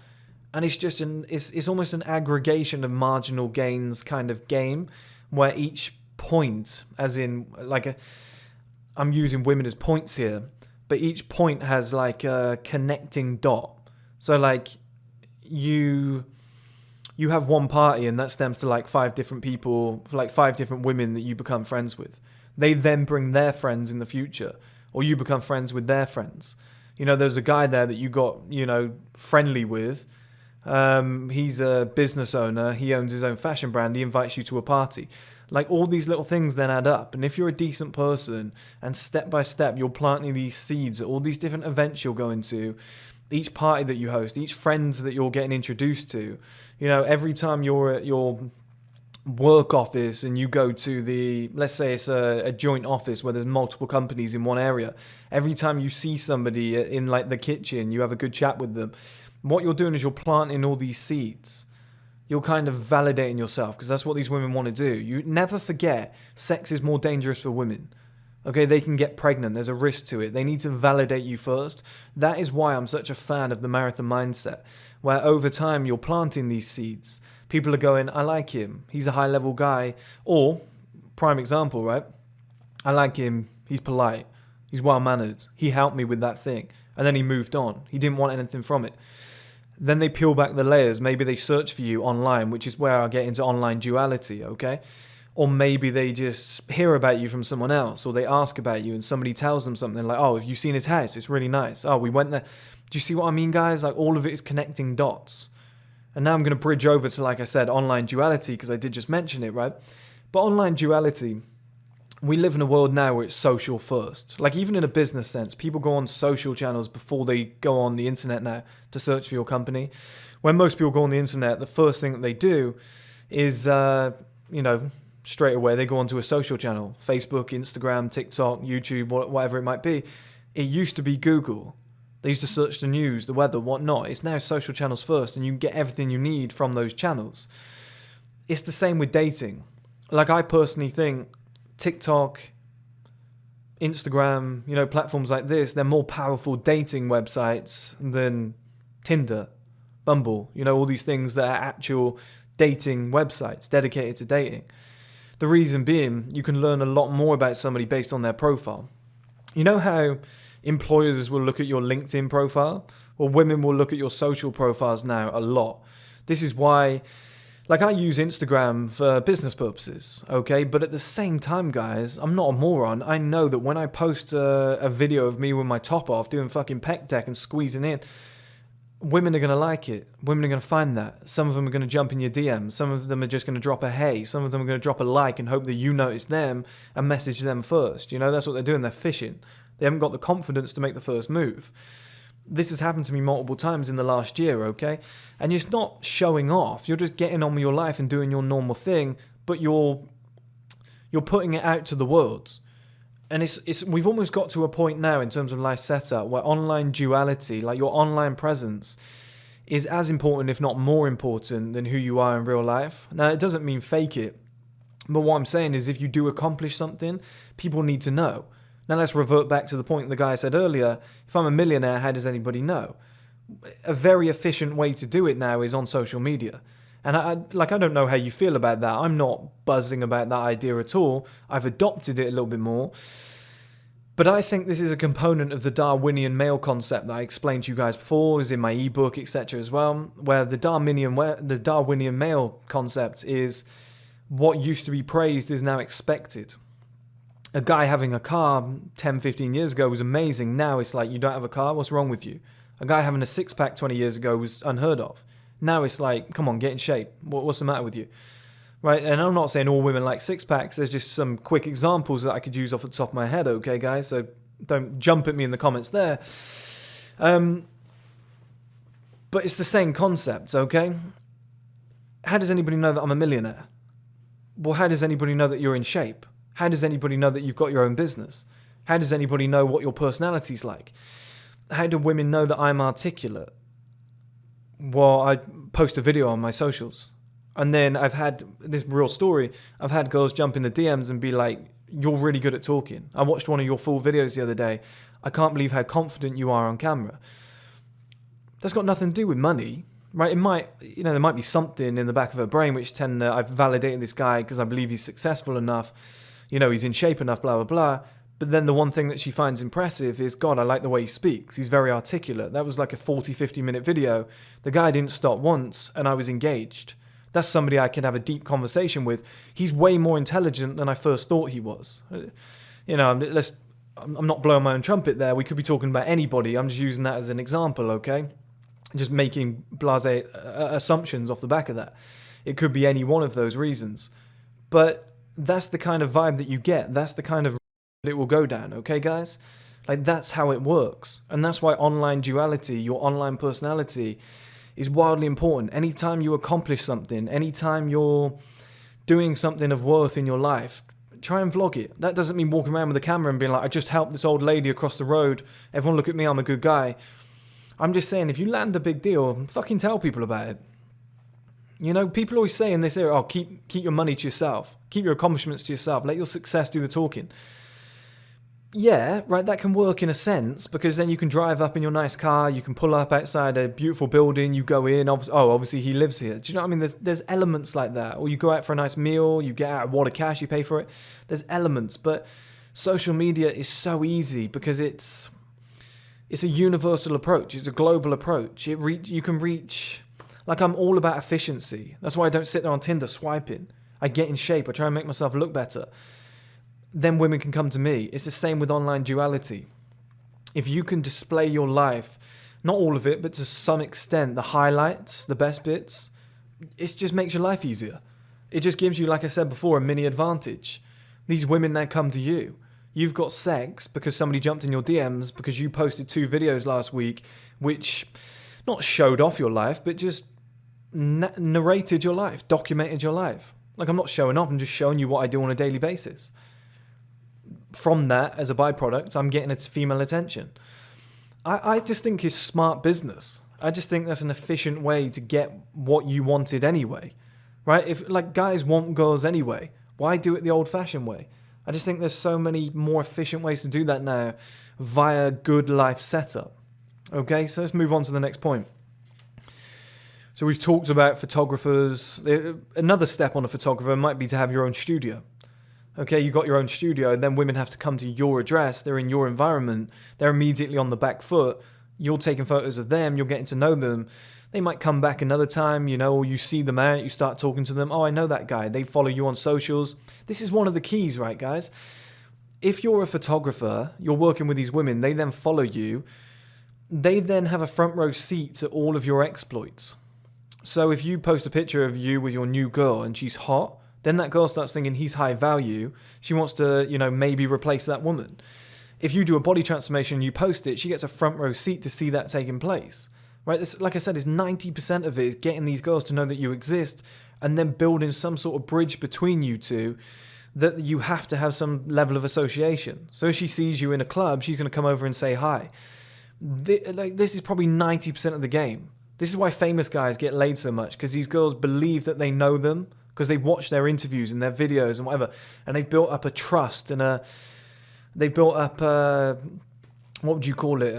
And it's just it's almost an aggregation of marginal gains kind of game where each point, as in like I'm using women as points here, but each point has like a connecting dot. So like, you have one party and that stems to like 5 different people, like 5 different women that you become friends with. They then bring their friends in the future, or you become friends with their friends. You know, there's a guy there that you got, you know, friendly with. He's a business owner. He owns his own fashion brand. He invites you to a party. Like all these little things then add up. And if you're a decent person and step by step, you're planting these seeds at all these different events you're going to, each party that you host, each friends that you're getting introduced to, you know, every time you're at your work office and you go to the, let's say it's a joint office where there's multiple companies in one area, every time you see somebody in like the kitchen, you have a good chat with them. What you're doing is you're planting all these seeds. You're kind of validating yourself because that's what these women want to do. You never forget, sex is more dangerous for women. Okay, they can get pregnant. There's a risk to it. They need to validate you first. That is why I'm such a fan of the marathon mindset, where over time you're planting these seeds. People are going, I like him. He's a high level guy. Or, prime example, right? I like him. He's polite. He's well mannered. He helped me with that thing. And then he moved on. He didn't want anything from it. Then they peel back the layers. Maybe they search for you online, which is where I get into online duality, okay? Or maybe they just hear about you from someone else, or they ask about you and somebody tells them something like, oh, have you seen his house? It's really nice. Oh, we went there. Do you see what I mean, guys? Like, all of it is connecting dots. And now I'm going to bridge over to, like I said, online duality, because I did just mention it, right? But online duality, we live in a world now where it's social first. Like, even in a business sense, people go on social channels before they go on the internet now to search for your company. When most people go on the internet, the first thing that they do is, straight away they go onto a social channel. Facebook, Instagram, TikTok, YouTube, whatever it might be. It used to be Google. They used to search the news, the weather, whatnot. It's now social channels first, and you can get everything you need from those channels. It's the same with dating. Like, I personally think TikTok, Instagram, platforms like this, they're more powerful dating websites than Tinder, Bumble, all these things that are actual dating websites dedicated to dating. The reason being, you can learn a lot more about somebody based on their profile. You know how employers will look at your LinkedIn profile? Well, women will look at your social profiles now a lot. This is why, like, I use Instagram for business purposes, okay? But at the same time, guys, I'm not a moron. I know that when I post a video of me with my top off, doing fucking pec deck and squeezing in, women are going to like it. Women are going to find that. Some of them are going to jump in your DMs. Some of them are just going to drop a hey. Some of them are going to drop a like and hope that you notice them and message them first. That's what they're doing. They're fishing. They haven't got the confidence to make the first move. This has happened to me multiple times in the last year, okay? And it's not showing off. You're just getting on with your life and doing your normal thing, but you're putting it out to the world. And we've almost got to a point now in terms of life setup where online duality, like your online presence, is as important, if not more important, than who you are in real life. Now, it doesn't mean fake it, but what I'm saying is if you do accomplish something, people need to know. Now, let's revert back to the point the guy said earlier. If I'm a millionaire, how does anybody know? A very efficient way to do it now is on social media. And I don't know how you feel about that. I'm not buzzing about that idea at all. I've adopted it a little bit more. But I think this is a component of the Darwinian male concept that I explained to you guys before, is in my ebook, etc. as well, where the Darwinian male concept is what used to be praised is now expected. A guy having a car 10, 15 years ago was amazing. Now it's like, you don't have a car? What's wrong with you? A guy having a six-pack 20 years ago was unheard of. Now it's like, come on, get in shape. What's the matter with you? Right? And I'm not saying all women like six-packs. There's just some quick examples that I could use off the top of my head, okay, guys? So don't jump at me in the comments there. But it's the same concept, okay? How does anybody know that I'm a millionaire? Well, how does anybody know that you're in shape? How does anybody know that you've got your own business? How does anybody know what your personality's like? How do women know that I'm articulate? Well, I post a video on my socials. And then I've had this real story. I've had girls jump in the DMs and be like, you're really good at talking. I watched one of your full videos the other day. I can't believe how confident you are on camera. That's got nothing to do with money, right? It might, there might be something in the back of her brain which I've validated this guy because I believe he's successful enough. He's in shape enough, blah, blah, blah. But then the one thing that she finds impressive is, God, I like the way he speaks. He's very articulate. That was like a 40, 50-minute video. The guy didn't stop once, and I was engaged. That's somebody I can have a deep conversation with. He's way more intelligent than I first thought he was. I'm not blowing my own trumpet there. We could be talking about anybody. I'm just using that as an example, okay? Just making blasé assumptions off the back of that. It could be any one of those reasons. But that's the kind of vibe that you get. That's the kind of it will go down, okay, guys? Like, that's how it works. And that's why online duality, your online personality, is wildly important. Anytime you accomplish something, anytime you're doing something of worth in your life, try and vlog it. That doesn't mean walking around with a camera and being like, I just helped this old lady across the road. Everyone look at me, I'm a good guy. I'm just saying, if you land a big deal, fucking tell people about it. People always say in this area, keep your money to yourself. Keep your accomplishments to yourself. Let your success do the talking. Yeah, right, that can work in a sense because then you can drive up in your nice car, you can pull up outside a beautiful building, you go in, obviously he lives here. Do you know what I mean? There's elements like that. Or you go out for a nice meal, you get out a wad of cash, you pay for it. There's elements, but social media is so easy because it's a universal approach, it's a global approach. You can reach, like, I'm all about efficiency. That's why I don't sit there on Tinder swiping. I get in shape, I try and make myself look better. Then women can come to me. It's the same with online duality. If you can display your life, not all of it, but to some extent, the highlights, the best bits, it just makes your life easier. It just gives you, like I said before, a mini advantage. These women now come to you. You've got sex because somebody jumped in your DMs because you posted 2 videos last week which not showed off your life, but just narrated your life, documented your life. Like, I'm not showing off, I'm just showing you what I do on a daily basis. From that, as a byproduct, I'm getting its female attention. I just think it's smart business. I just think that's an efficient way to get what you wanted anyway, right? If, like, guys want girls anyway, why do it the old-fashioned way? I just think there's so many more efficient ways to do that now via good life setup. Okay, so let's move on to the next point. So we've talked about photographers. Another step on a photographer might be to have your own studio. Okay, you got your own studio, and then women have to come to your address. They're in your environment. They're immediately on the back foot. You're taking photos of them. You're getting to know them. They might come back another time, or you see them out. You start talking to them. Oh, I know that guy. They follow you on socials. This is one of the keys, right, guys? If you're a photographer, you're working with these women. They then follow you. They then have a front row seat to all of your exploits. So if you post a picture of you with your new girl and she's hot, then that girl starts thinking he's high value. She wants to, maybe replace that woman. If you do a body transformation and you post it, she gets a front row seat to see that taking place. Right? This, like I said, is 90% of it is getting these girls to know that you exist and then building some sort of bridge between you two that you have to have some level of association. So if she sees you in a club, she's going to come over and say hi. This is probably 90% of the game. This is why famous guys get laid so much, because these girls believe that they know them, because they've watched their interviews and their videos and whatever, and they've built up a trust and they've built up what would you call it,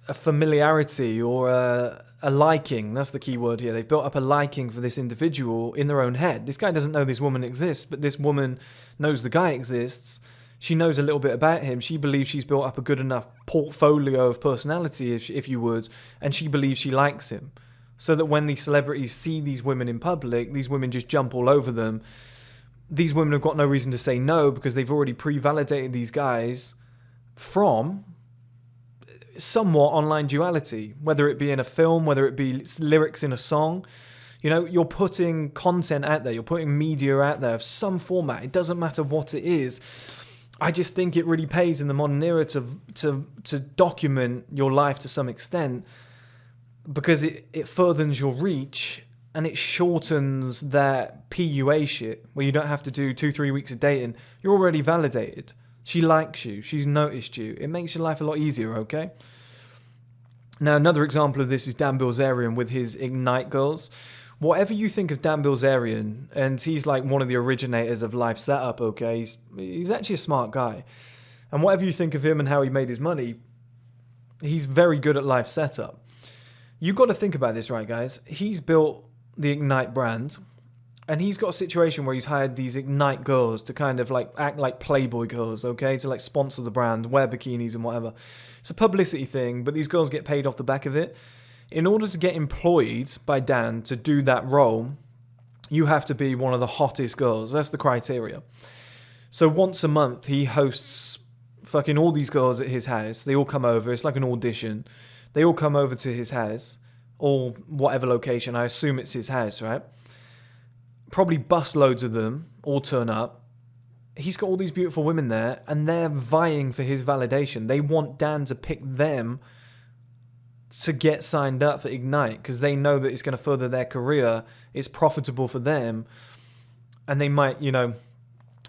a familiarity or a liking. That's the key word here. They've built up a liking for this individual in their own head. This guy doesn't know this woman exists, but this woman knows the guy exists. She knows a little bit about him. She believes she's built up a good enough portfolio of personality, if you would, and she believes she likes him. So that when these celebrities see these women in public, these women just jump all over them. These women have got no reason to say no because they've already pre-validated these guys from somewhat online duality, whether it be in a film, whether it be lyrics in a song. You're putting content out there, you're putting media out there of some format. It doesn't matter what it is. I just think it really pays in the modern era to document your life to some extent, because it furthers your reach and it shortens that PUA shit where you don't have to do 2-3 weeks of dating. You're already validated. She likes you. She's noticed you. It makes your life a lot easier, okay? Now, another example of this is Dan Bilzerian with his Ignite girls. Whatever you think of Dan Bilzerian, and he's like one of the originators of Life Setup, okay? He's actually a smart guy. And whatever you think of him and how he made his money, he's very good at Life Setup. You've got to think about this, right, guys? He's built the Ignite brand, and he's got a situation where he's hired these Ignite girls to kind of like act like Playboy girls, okay? To like sponsor the brand, wear bikinis and whatever. It's a publicity thing, but these girls get paid off the back of it. In order to get employed by Dan to do that role, you have to be one of the hottest girls. That's the criteria. So once a month, he hosts fucking all these girls at his house. They all come over. It's like an audition. They all come over to his house, or whatever location. I assume it's his house, right? Probably bus loads of them all turn up. He's got all these beautiful women there, and they're vying for his validation. They want Dan to pick them to get signed up for Ignite, because they know that it's going to further their career. It's profitable for them, and they might,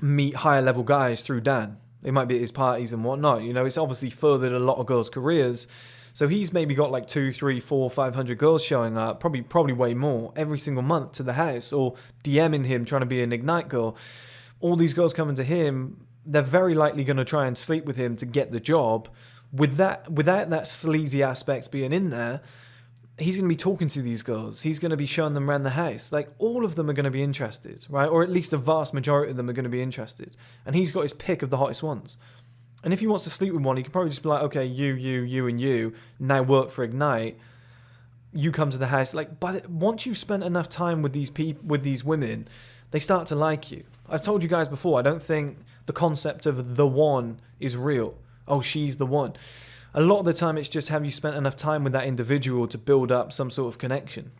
meet higher level guys through Dan. They might be at his parties and whatnot. It's obviously furthered a lot of girls' careers. So he's maybe got like 2, 3, 4, 500 girls showing up, probably way more, every single month to the house, or DMing him trying to be an Ignite girl. all these girls coming to him, they're very likely going to try and sleep with him to get the job. Without that sleazy aspect being in there, he's going to be talking to these girls. He's going to be showing them around the house. Like, all of them are going to be interested, right? Or at least a vast majority of them are going to be interested. And he's got his pick of the hottest ones. And if he wants to sleep with one, he could probably just be like, okay, you, and you, now work for Ignite. You come to the house. Like, once you've spent enough time with these women, they start to like you. I've told you guys before, I don't think the concept of the one is real. Oh, she's the one. A lot of the time, it's just, have you spent enough time with that individual to build up some sort of connection?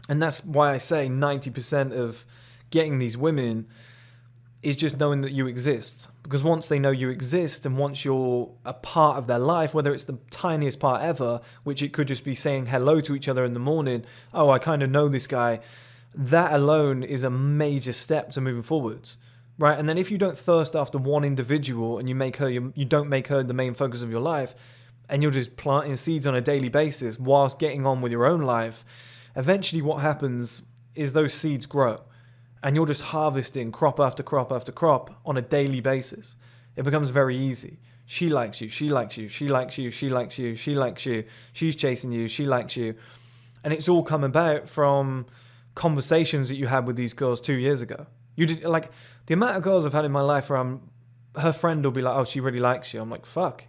And that's why I say 90% of getting these women is just knowing that you exist. Because once they know you exist, and once you're a part of their life, whether it's the tiniest part ever, which it could just be saying hello to each other in the morning, oh, I kind of know this guy, that alone is a major step to moving forwards. Right? And then if you don't thirst after one individual, and you don't make her the main focus of your life, and you're just planting seeds on a daily basis whilst getting on with your own life, eventually what happens is those seeds grow. And you're just harvesting crop after crop after crop on a daily basis. It becomes very easy. She likes you, she likes you, she likes you, she likes you, she likes you, she's chasing you, she likes you. And it's all come about from conversations that you had with these girls 2 years ago. You did, like, the amount of girls I've had in my life where her friend will be like, oh, she really likes you. I'm like, fuck.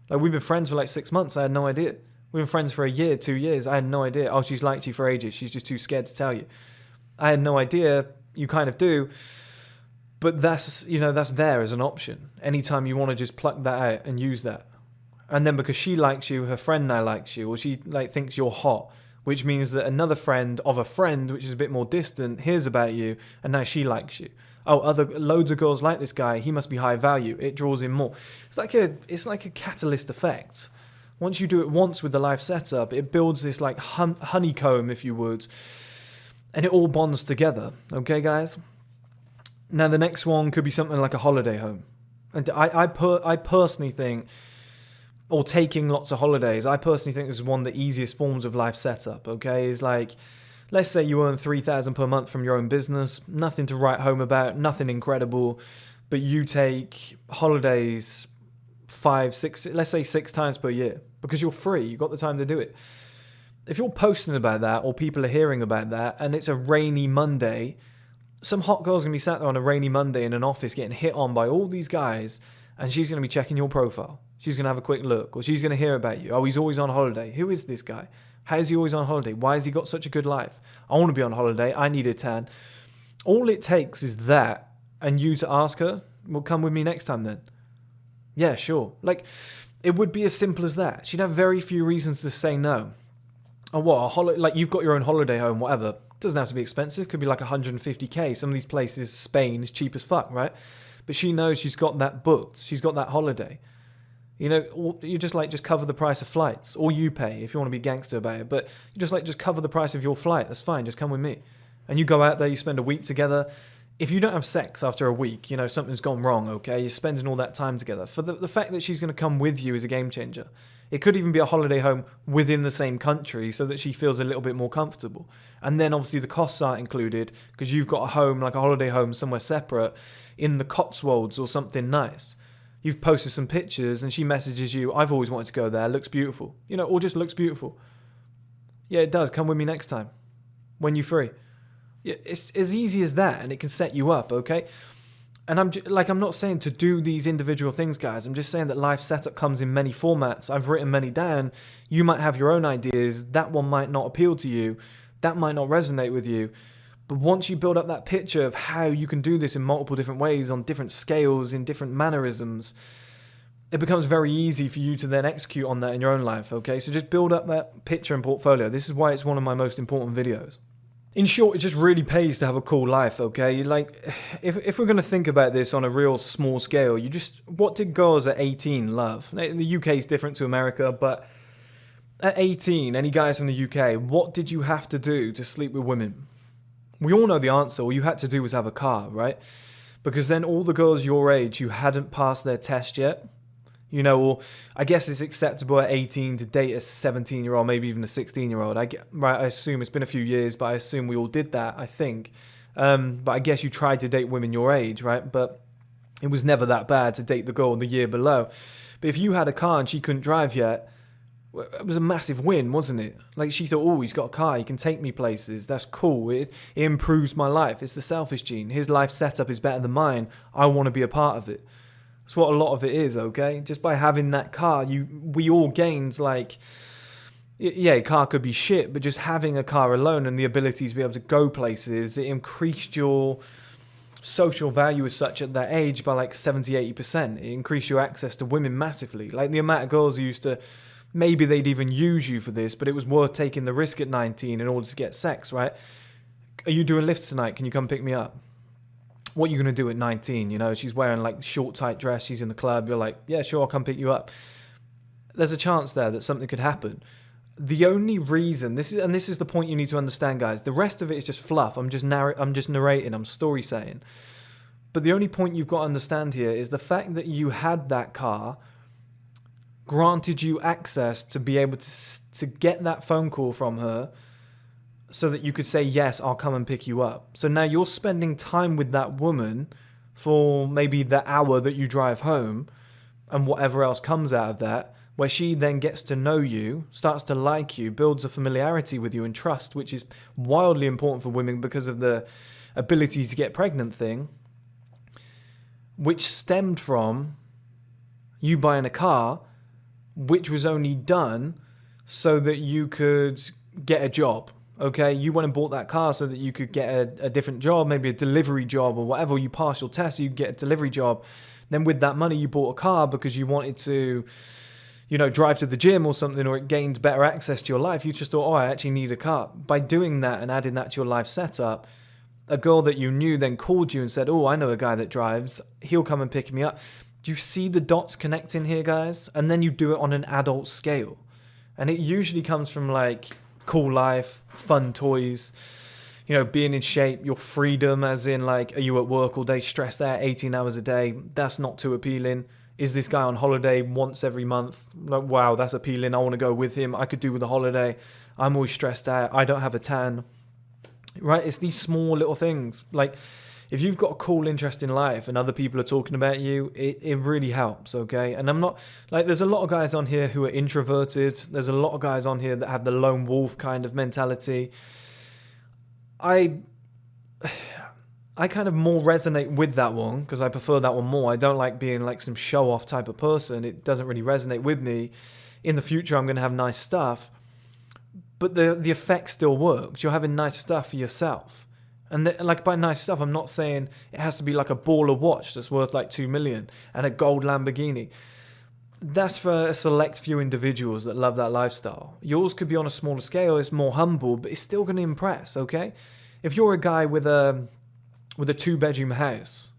Like, we've been friends for like 6 months. I had no idea. We've been friends for a year, 2 years. I had no idea. Oh, she's liked you for ages. She's just too scared to tell you. I had no idea. You kind of do. But that's there as an option. Anytime you want to just pluck that out and use that. And then because she likes you, her friend now likes you, or she thinks you're hot, which means that another friend of a friend, which is a bit more distant, hears about you, and now she likes you. Oh, loads of girls like this guy. He must be high value. It draws in more. It's like a catalyst effect. Once you do it once with the life setup, it builds this like honeycomb, if you would, and it all bonds together. Okay, guys. Now the next one could be something like a holiday home, and I personally think, or taking lots of holidays, I personally think this is one of the easiest forms of life setup. Okay, is like, let's say you earn $3,000 per month from your own business, nothing to write home about, nothing incredible, but you take holidays 6 times per year because you're free, you've got the time to do it. If you're posting about that, or people are hearing about that, and it's a rainy Monday, some hot girl's going to be sat there on a rainy Monday in an office getting hit on by all these guys, and she's going to be checking your profile. She's going to have a quick look, or she's going to hear about you. Oh, he's always on holiday. Who is this guy? How is he always on holiday? Why has he got such a good life? I want to be on holiday. I need a tan. All it takes is that, and you to ask her, well, come with me next time then. Yeah, sure. Like, it would be as simple as that. She'd have very few reasons to say no. Oh, what? Like, you've got your own holiday home, whatever. Doesn't have to be expensive. Could be like 150k. Some of these places, Spain, is cheap as fuck, right? But she knows she's got that booked. She's got that holiday. You know, you just cover the price of flights, or you pay if you want to be gangster about it. But you just cover the price of your flight. That's fine. Just come with me, and you go out there. You spend a week together. If you don't have sex after a week, you know something's gone wrong. Okay, you're spending all that time together. For the fact that she's going to come with you is a game changer. It could even be a holiday home within the same country, so that she feels a little bit more comfortable. And then obviously the costs aren't included because you've got a home, like a holiday home somewhere separate in the Cotswolds or something nice. You've posted some pictures and she messages you, I've always wanted to go there, looks beautiful. You know, or just looks beautiful. Yeah, it does. Come with me next time when you're free. Yeah, it's as easy as that, and it can set you up, okay? And I'm not saying to do these individual things, guys. I'm just saying that life setup comes in many formats. I've written many down. You might have your own ideas. That one might not appeal to you. That might not resonate with you. But once you build up that picture of how you can do this in multiple different ways, on different scales, in different mannerisms, it becomes very easy for you to then execute on that in your own life, okay? So just build up that picture and portfolio. This is why it's one of my most important videos. In short, it just really pays to have a cool life, okay? Like, if we're going to think about this on a real small scale, what did girls at 18 love? The UK is different to America, but at 18, any guys from the UK, what did you have to do to sleep with women? We all know the answer. All you had to do was have a car, right? Because then all the girls your age who hadn't passed their test yet, you know, or I guess it's acceptable at 18 to date a 17-year-old, maybe even a 16-year-old. I assume it's been a few years, but I assume we all did that, I think. But I guess you tried to date women your age, right? But it was never that bad to date the girl the year below. But if you had a car and she couldn't drive yet, it was a massive win, wasn't it? Like, she thought, oh, he's got a car, he can take me places, that's cool, it improves my life. It's the selfish gene. His life setup is better than mine, I want to be a part of it. That's what a lot of it is, okay? Just by having that car, we all gained, like, yeah, a car could be shit, but just having a car alone and the ability to be able to go places, it increased your social value as such at that age by like 70-80%. It increased your access to women massively. Like, the amount of girls who used to, maybe they'd even use you for this, but it was worth taking the risk at 19 in order to get sex, right? Are you doing lifts tonight? Can you come pick me up? What are you going to do at 19? You know, she's wearing like short, tight dress. She's in the club. You're like, yeah, sure, I'll come pick you up. There's a chance there that something could happen. The only reason, this is the point you need to understand, guys. The rest of it is just fluff. I'm just narrating. I'm story saying. But the only point you've got to understand here is the fact that you had that car granted you access to be able to get that phone call from her, so that you could say, yes, I'll come and pick you up. So now you're spending time with that woman for maybe the hour that you drive home and whatever else comes out of that, where she then gets to know you, starts to like you, builds a familiarity with you and trust, which is wildly important for women because of the ability to get pregnant thing, which stemmed from you buying a car, which was only done so that you could get a job. Okay, you went and bought that car so that you could get a different job, maybe a delivery job or whatever. You pass your test, you get a delivery job. Then with that money, you bought a car because you wanted to, you know, drive to the gym or something, or it gained better access to your life. You just thought, oh, I actually need a car. By doing that and adding that to your life setup, a girl that you knew then called you and said, oh, I know a guy that drives. He'll come and pick me up. Do you see the dots connecting here, guys? And then you do it on an adult scale. And it usually comes from like cool life, fun toys, you know, being in shape, your freedom, as in like, are you at work all day, stressed out, 18 hours a day? That's not too appealing. Is this guy on holiday once every month? Like, wow, that's appealing. I want to go with him. I could do with a holiday. I'm always stressed out. I don't have a tan. Right? It's these small little things. Like, if you've got a cool, interesting life and other people are talking about you, it really helps, okay? And I'm not, like, there's a lot of guys on here who are introverted. There's a lot of guys on here that have the lone wolf kind of mentality. I kind of more resonate with that one because I prefer that one more. I don't like being like some show-off type of person. It doesn't really resonate with me. In the future, I'm going to have nice stuff. But the effect still works. You're having nice stuff for yourself. And like, by nice stuff, I'm not saying it has to be like a baller watch that's worth like 2 million and a gold Lamborghini. That's for a select few individuals that love that lifestyle. Yours could be on a smaller scale. It's more humble, but it's still going to impress, okay? If you're a guy with a 2-bedroom house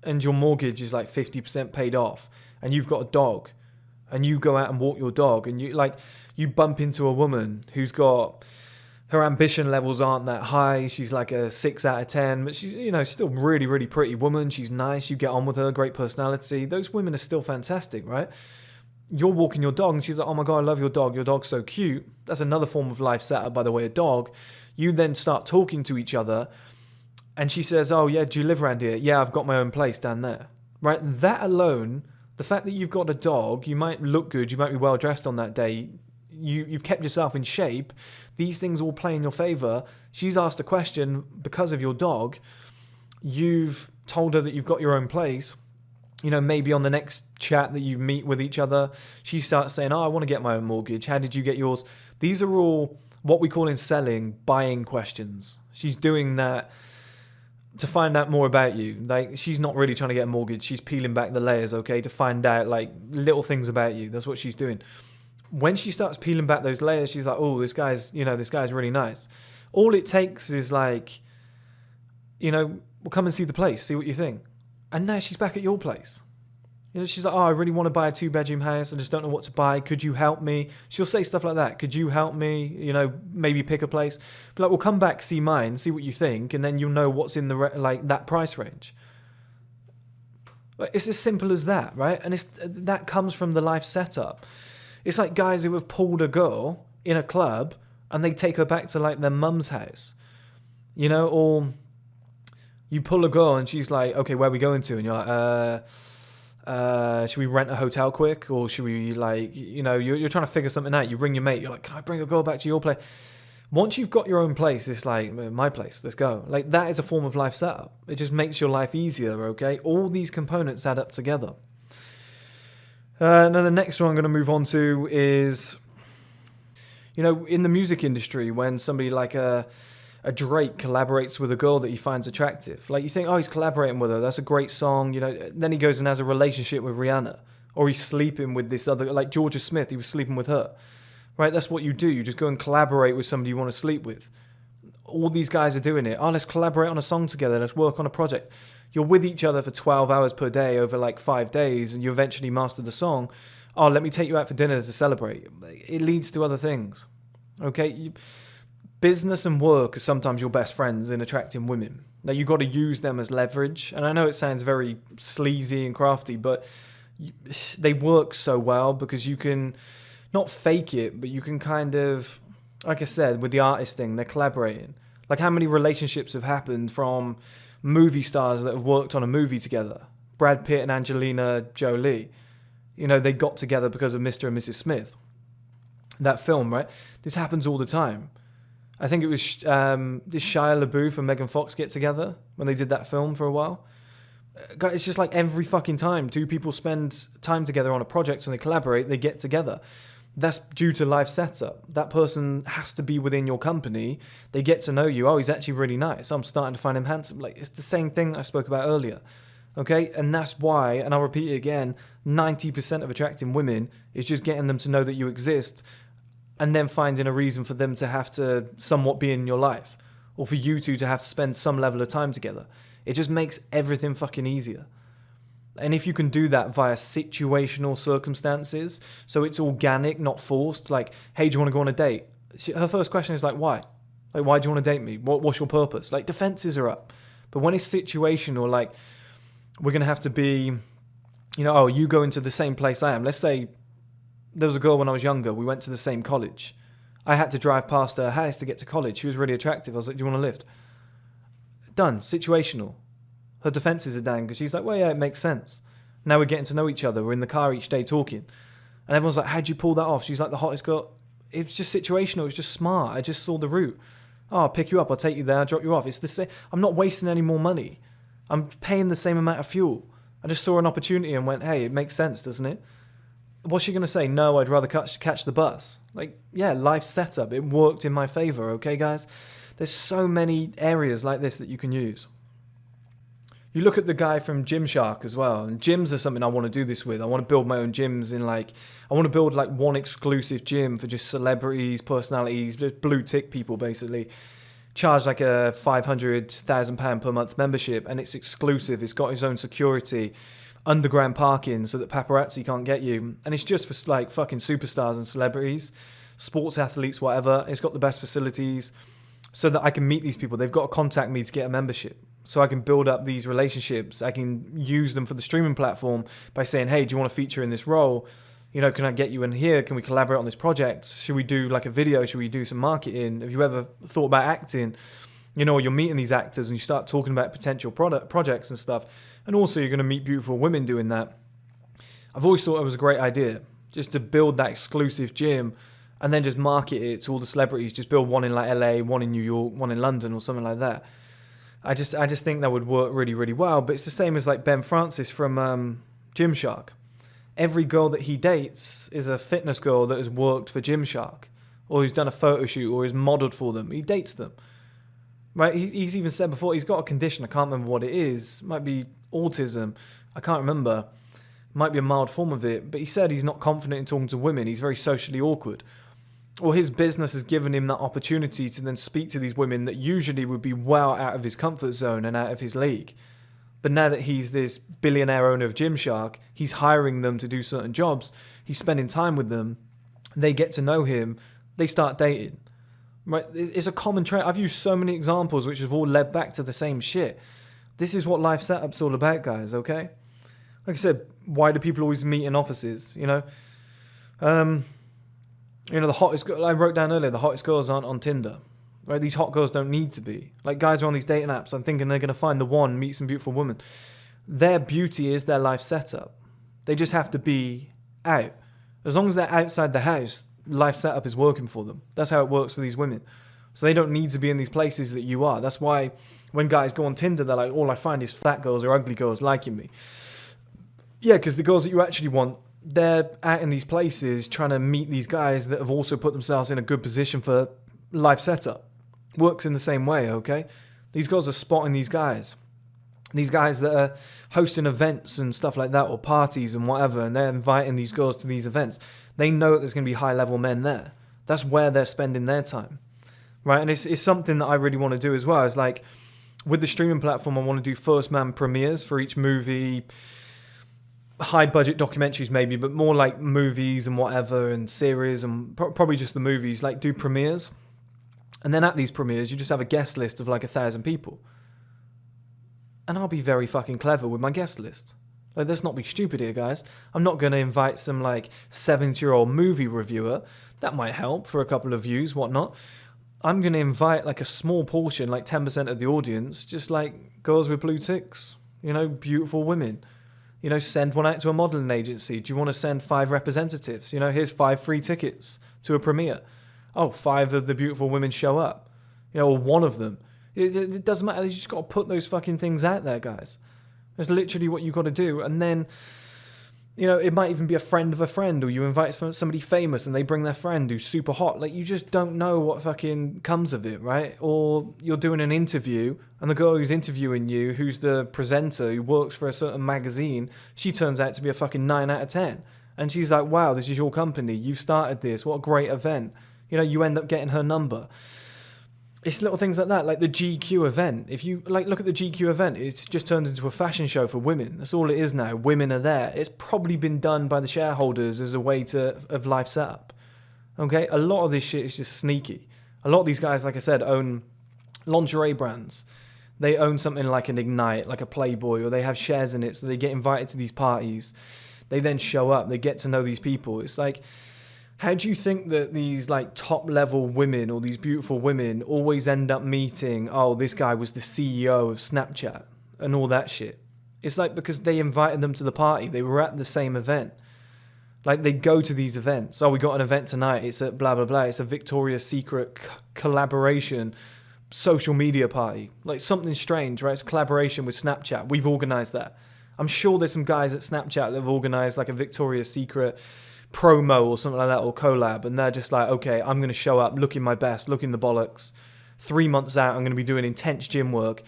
and your mortgage is like 50% paid off and you've got a dog and you go out and walk your dog and you bump into a woman who's got, her ambition levels aren't that high. She's like a 6 out of 10, but she's, you know, still really, really pretty woman. She's nice. You get on with her, great personality. Those women are still fantastic, right? You're walking your dog and she's like, oh my God, I love your dog. Your dog's so cute. That's another form of life setup, by the way, a dog. You then start talking to each other and she says, oh yeah, do you live around here? Yeah, I've got my own place down there, right? That alone, the fact that you've got a dog, you might look good, you might be well dressed on that day, you've kept yourself in shape, these things all play in your favor. She's asked a question because of your dog. You've told her that you've got your own place. You know, maybe on the next chat that you meet with each other, she starts saying, oh, I want to get my own mortgage. How did you get yours? These are all what we call in selling buying questions. She's doing that to find out more about you. Like, she's not really trying to get a mortgage. She's peeling back the layers, okay, to find out like little things about you. That's what she's doing. When she starts peeling back those layers, she's like, oh, this guy's really nice. All it takes is like, you know, we'll come and see the place, see what you think. And now she's back at your place. You know, she's like, oh, I really want to buy a 2-bedroom house. I just don't know what to buy. Could you help me? She'll say stuff like that. Could you help me? You know, maybe pick a place. But like, we'll come back, see mine, see what you think, and then you'll know what's in the like that price range. It's as simple as that, right? And that comes from the life setup. It's like guys who have pulled a girl in a club and they take her back to like their mum's house, you know, or You pull a girl and she's like, okay, where are we going to? And you're like, should we rent a hotel quick? Or should we, like, you're trying to figure something out. You ring your mate. You're like, can I bring a girl back to your place? Once you've got your own place, it's like, my place, let's go. Like, that is a form of life setup. It just makes your life easier, okay? All these components add up together. Now, the next one I'm going to move on to is, in the music industry, when somebody like a Drake collaborates with a girl that he finds attractive. Like, you think, oh, he's collaborating with her. That's a great song. Then he goes and has a relationship with Rihanna. Or he's sleeping with this other, like Georgia Smith, he was sleeping with her. Right? That's what you do. You just go and collaborate with somebody you want to sleep with. All these guys are doing it. Oh, let's collaborate on a song together. Let's work on a project. You're with each other for 12 hours per day over like 5 days, and you eventually master the song. Oh, let me take you out for dinner to celebrate. It leads to other things. Okay? Business and work are sometimes your best friends in attracting women. Now, you've got to use them as leverage. And I know it sounds very sleazy and crafty, but they work so well because you can not fake it, but you can kind of, like I said, with the artist thing, they're collaborating. Like, how many relationships have happened from movie stars that have worked on a movie together? Brad Pitt and Angelina Jolie. They got together because of Mr. and Mrs. Smith. That film, right? This happens all the time. I think it was did Shia LaBeouf and Megan Fox get together when they did that film for a while? It's just like every fucking time two people spend time together on a project and they collaborate, they get together. That's due to life setup. That person has to be within your company. They get to know you. Oh, he's actually really nice. I'm starting to find him handsome. Like, it's the same thing that I spoke about earlier. Okay? And that's why, and I'll repeat it again, 90% of attracting women is just getting them to know that you exist, and then finding a reason for them to have to somewhat be in your life, or for you two to have to spend some level of time together. It just makes everything fucking easier. And if you can do that via situational circumstances, so it's organic, not forced, like, hey, do you want to go on a date? Her first question is like, why? Like, why do you want to date me? What's your purpose? Like, defenses are up. But when it's situational, like, we're going to have to be, oh, you go into the same place I am. Let's say there was a girl when I was younger. We went to the same college. I had to drive past her house to get to college. She was really attractive. I was like, do you want to lift? Done. Situational. Her defenses are down because she's like, well, yeah, it makes sense. Now we're getting to know each other. We're in the car each day talking. And everyone's like, how'd you pull that off? She's like the hottest girl. It was just situational. It was just smart. I just saw the route. Oh, I'll pick you up. I'll take you there. I'll drop you off. It's the same. I'm not wasting any more money. I'm paying the same amount of fuel. I just saw an opportunity and went, hey, it makes sense, doesn't it? What's she going to say? No, I'd rather catch the bus. Like, yeah, life setup. It worked in my favor, okay, guys? There's so many areas like this that you can use. You look at the guy from Gymshark as well, and gyms are something I want to do this with. I want to build my own gyms I want to build like one exclusive gym for just celebrities, personalities, just blue tick people basically. Charge like a £500,000 per month membership, and it's exclusive. It's got its own security, underground parking so that paparazzi can't get you, and it's just for like fucking superstars and celebrities, sports athletes, whatever. It's got the best facilities so that I can meet these people. They've got to contact me to get a membership, so I can build up these relationships. I can use them for the streaming platform by saying, hey, do you want to feature in this role? Can I get you in here? Can we collaborate on this project? Should we do like a video? Should we do some marketing? Have you ever thought about acting? You're meeting these actors and you start talking about potential projects and stuff. And also you're going to meet beautiful women doing that. I've always thought it was a great idea just to build that exclusive gym and then just market it to all the celebrities. Just build one in like LA, one in New York, one in London or something like that. I just think that would work really, really well. But it's the same as like Ben Francis from Gymshark. Every girl that he dates is a fitness girl that has worked for Gymshark, or who's done a photo shoot, or is modeled for them. He dates them. Right? He's even said before he's got a condition. I can't remember what it is. Might be autism. I can't remember. Might be a mild form of it. But he said he's not confident in talking to women. He's very socially awkward. Well, his business has given him that opportunity to then speak to these women that usually would be well out of his comfort zone and out of his league. But now that he's this billionaire owner of Gymshark, he's hiring them to do certain jobs. He's spending time with them. They get to know him. They start dating. Right? It's a common trait. I've used so many examples which have all led back to the same shit. This is what life setup's all about, guys, okay? Like I said, why do people always meet in offices, the hottest girl, I wrote down earlier, the hottest girls aren't on Tinder. right? These hot girls don't need to be. Like, guys are on these dating apps, I'm thinking they're going to find the one, meet some beautiful woman. Their beauty is their life setup. They just have to be out. As long as they're outside the house, life setup is working for them. That's how it works for these women. So they don't need to be in these places that you are. That's why when guys go on Tinder, they're like, all I find is fat girls or ugly girls liking me. Yeah, because the girls that you actually want, they're out in these places trying to meet these guys that have also put themselves in a good position for life setup. Works in the same way, okay? These girls are spotting these guys. These guys that are hosting events and stuff like that, or parties and whatever, and they're inviting these girls to these events. They know that there's going to be high-level men there. That's where they're spending their time, right? And it's something that I really want to do as well. It's like, with the streaming platform, I want to do first-man premieres for each movie, high-budget documentaries maybe, but more like movies and whatever, and series, and probably just the movies, like do premieres. And then at these premieres, you just have a guest list of like 1,000 people. And I'll be very fucking clever with my guest list. Like, let's not be stupid here, guys. I'm not going to invite some, like, 70-year-old movie reviewer. That might help for a couple of views, whatnot. I'm going to invite, like, a small portion, like 10% of the audience, just, like, girls with blue ticks. You know, beautiful women. You know, send one out to a modelling agency. Do you want to send 5 representatives? You know, here's 5 free tickets to a premiere. Oh, 5 of the beautiful women show up. You know, or one of them. It doesn't matter. You just got to put those fucking things out there, guys. That's literally what you got to do. And then, you know, it might even be a friend of a friend, or you invite somebody famous and they bring their friend who's super hot. Like, you just don't know what fucking comes of it, right? Or you're doing an interview and the girl who's interviewing you, who's the presenter, who works for a certain magazine, she turns out to be a fucking 9 out of 10. And she's like, wow, this is your company. You've started this. What a great event. You know, you end up getting her number. It's little things like that, like the GQ event. If you like look at the GQ event, it's just turned into a fashion show for women. That's all it is now. Women are there. It's probably been done by the shareholders as a way of life setup. Okay, a lot of this shit is just sneaky. A lot of these guys, like I said, own lingerie brands. They own something like an Ignite, like a Playboy, or they have shares in it, so they get invited to these parties. They then show up. They get to know these people. It's like, how do you think that these like top level women or these beautiful women always end up meeting, oh, this guy was the CEO of Snapchat and all that shit? It's like because they invited them to the party. They were at the same event. Like, they go to these events. Oh, we got an event tonight. It's at blah, blah, blah. It's a Victoria's Secret collaboration social media party. Like, something strange, right? It's a collaboration with Snapchat. We've organized that. I'm sure there's some guys at Snapchat that have organized like a Victoria's Secret promo or something like that, or collab, and they're just like, okay, I'm going to show up looking my best, looking the bollocks. 3 months out, I'm going to be doing intense gym work.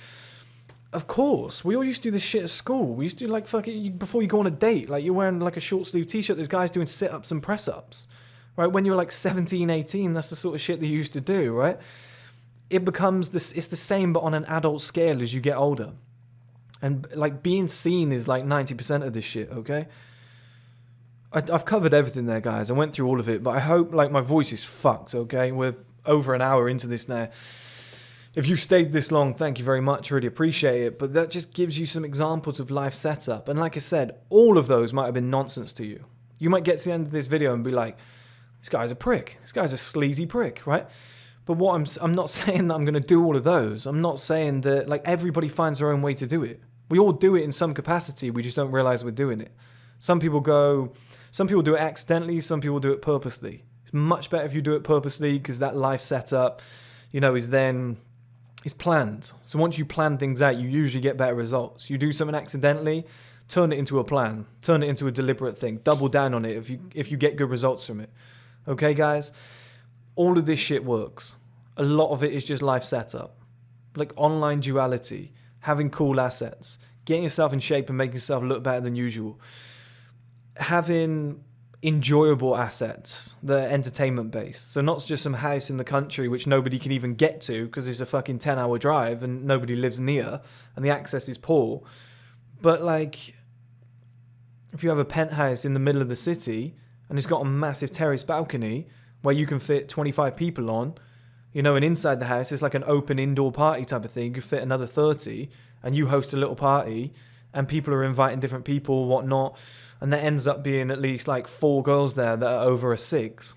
Of course, we all used to do this shit at school. We used to do like fucking, before you go on a date, like you're wearing like a short sleeve t-shirt, there's guys doing sit-ups and press-ups, right? When you're like 17, 18, that's the sort of shit that you used to do, right? It becomes this, it's the same but on an adult scale as you get older. And like being seen is like 90% of this shit, okay? I've covered everything there, guys. I went through all of it, but I hope, like, my voice is fucked, okay? We're over an hour into this now. If you've stayed this long, thank you very much. Really appreciate it. But that just gives you some examples of life setup. And like I said, all of those might have been nonsense to you. You might get to the end of this video and be like, this guy's a prick. This guy's a sleazy prick, right? But what I'm not saying that I'm going to do all of those. I'm not saying that, like, everybody finds their own way to do it. We all do it in some capacity. We just don't realize we're doing it. Some people do it accidentally, some people do it purposely. It's much better if you do it purposely, because that life setup, you know, is planned. So once you plan things out, you usually get better results. You do something accidentally, turn it into a plan, turn it into a deliberate thing, double down on it if you get good results from it. Okay, guys? All of this shit works. A lot of it is just life setup. Like online duality, having cool assets, getting yourself in shape and making yourself look better than usual. Having enjoyable assets that are entertainment based. So not just some house in the country which nobody can even get to because it's a fucking 10-hour drive and nobody lives near and the access is poor. But like, if you have a penthouse in the middle of the city and it's got a massive terrace balcony where you can fit 25 people on, you know, and inside the house it's like an open indoor party type of thing. You can fit another 30 and you host a little party and people are inviting different people, whatnot. And there ends up being at least like 4 girls there that are over a 6.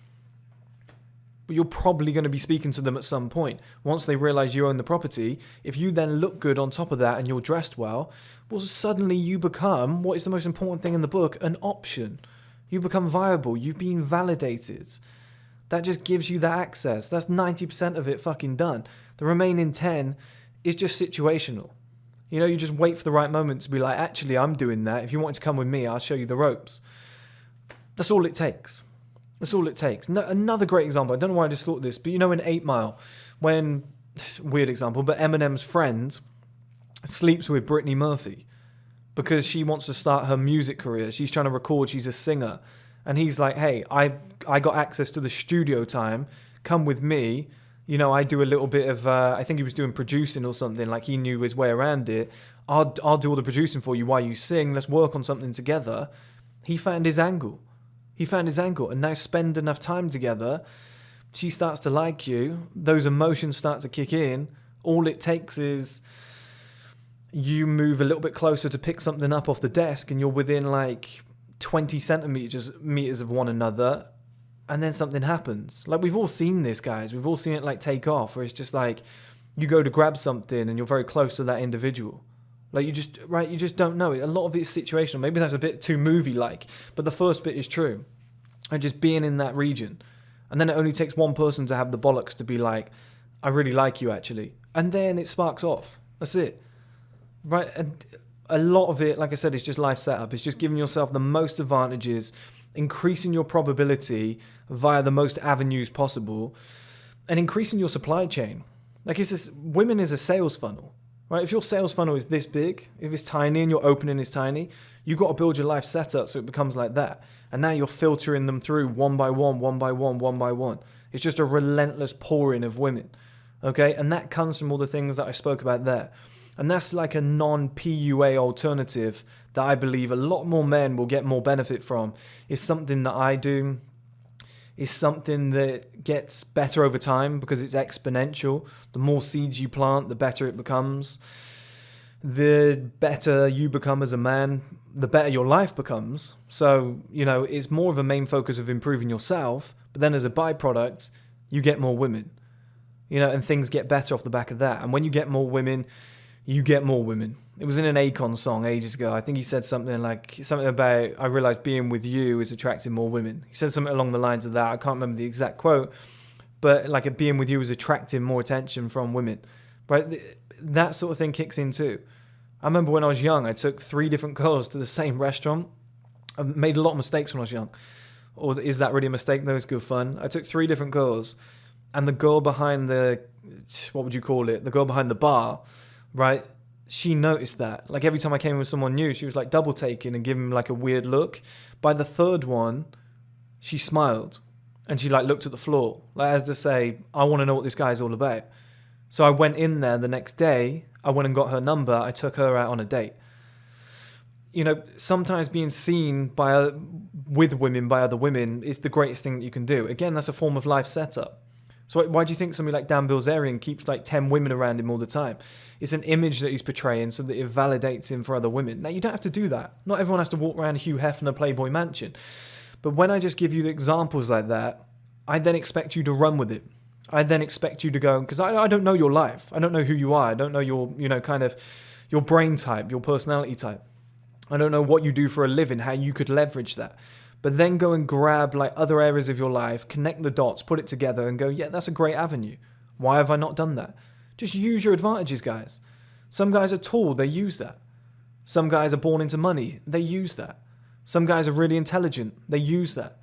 but you're probably going to be speaking to them at some point. Once they realize you own the property, if you then look good on top of that and you're dressed well suddenly you become, what is the most important thing in the book, an option. You become viable. You've been validated. That just gives you that access. That's 90% of it fucking done. The remaining 10 is just situational. You know, you just wait for the right moment to be like, actually, I'm doing that. If you want to come with me, I'll show you the ropes. That's all it takes. That's all it takes. No, another great example, I don't know why I just thought of this, but you know in 8 Mile, when, weird example, but Eminem's friend sleeps with Brittany Murphy because she wants to start her music career. She's trying to record, she's a singer. And he's like, hey, I got access to the studio time, come with me. You know, I do a little bit of, I think he was doing producing or something, like he knew his way around it. I'll do all the producing for you while you sing. Let's work on something together. He found his angle. And now spend enough time together, she starts to like you, those emotions start to kick in. All it takes is you move a little bit closer to pick something up off the desk and you're within like 20 meters of one another, and then something happens. Like, we've all seen this, guys. We've all seen it like take off, where it's just like you go to grab something and you're very close to that individual. Like, you just don't know it. A lot of it's situational. Maybe that's a bit too movie-like, but the first bit is true. And just being in that region. And then it only takes one person to have the bollocks to be like, I really like you, actually. And then it sparks off. That's it. Right? And a lot of it, like I said, is just life setup. It's just giving yourself the most advantages, increasing your probability via the most avenues possible, and increasing your supply chain. Like, it's this, women is a sales funnel. Right? If your sales funnel is this big, if it's tiny and your opening is tiny, you've got to build your life setup so it becomes like that. And now you're filtering them through one by one, one by one, one by one. It's just a relentless pouring of women. Okay? And that comes from all the things that I spoke about there. And that's like a non-PUA alternative that I believe a lot more men will get more benefit from. Is something that I do. Is something that gets better over time because it's exponential. The more seeds you plant, the better it becomes. The better you become as a man, the better your life becomes. So, you know, it's more of a main focus of improving yourself, but then as a byproduct, you get more women. You know, and things get better off the back of that. And when you get more women, you get more women. It was in an Akon song ages ago. I think he said something about, I realized being with you is attracting more women. He said something along the lines of that. I can't remember the exact quote, but like being with you is attracting more attention from women. Right? That sort of thing kicks in too. I remember when I was young, I took 3 different girls to the same restaurant. I made a lot of mistakes when I was young. Or is that really a mistake? No, it's good fun. I took 3 different girls, and the girl behind the, what would you call it? The girl behind the bar, right? She noticed that. Like, every time I came in with someone new, she was like double taking and giving me like a weird look. By the 3rd one, she smiled and she like looked at the floor, like as to say, I want to know what this guy's all about. So I went in there the next day. I went and got her number. I took her out on a date. You know, sometimes being seen with women by other women is the greatest thing that you can do. Again, that's a form of life setup. So why do you think somebody like Dan Bilzerian keeps like 10 women around him all the time? It's an image that he's portraying so that it validates him for other women. Now, you don't have to do that. Not everyone has to walk around Hugh Hefner Playboy Mansion. But when I just give you examples like that, I then expect you to run with it. I then expect you to go, because I don't know your life. I don't know who you are. I don't know your, you know, kind of your brain type, your personality type. I don't know what you do for a living, how you could leverage that. But then go and grab like other areas of your life, connect the dots, put it together and go, yeah, that's a great avenue. Why have I not done that? Just use your advantages, guys. Some guys are tall, they use that. Some guys are born into money, they use that. Some guys are really intelligent, they use that.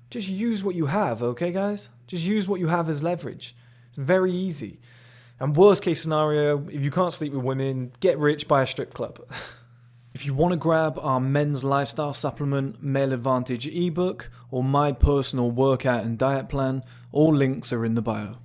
Just use what you have, okay, guys? Just use what you have as leverage. It's very easy. And worst case scenario, if you can't sleep with women, get rich, buy a strip club. If you want to grab our men's lifestyle supplement, Male Advantage ebook, or my personal workout and diet plan, all links are in the bio.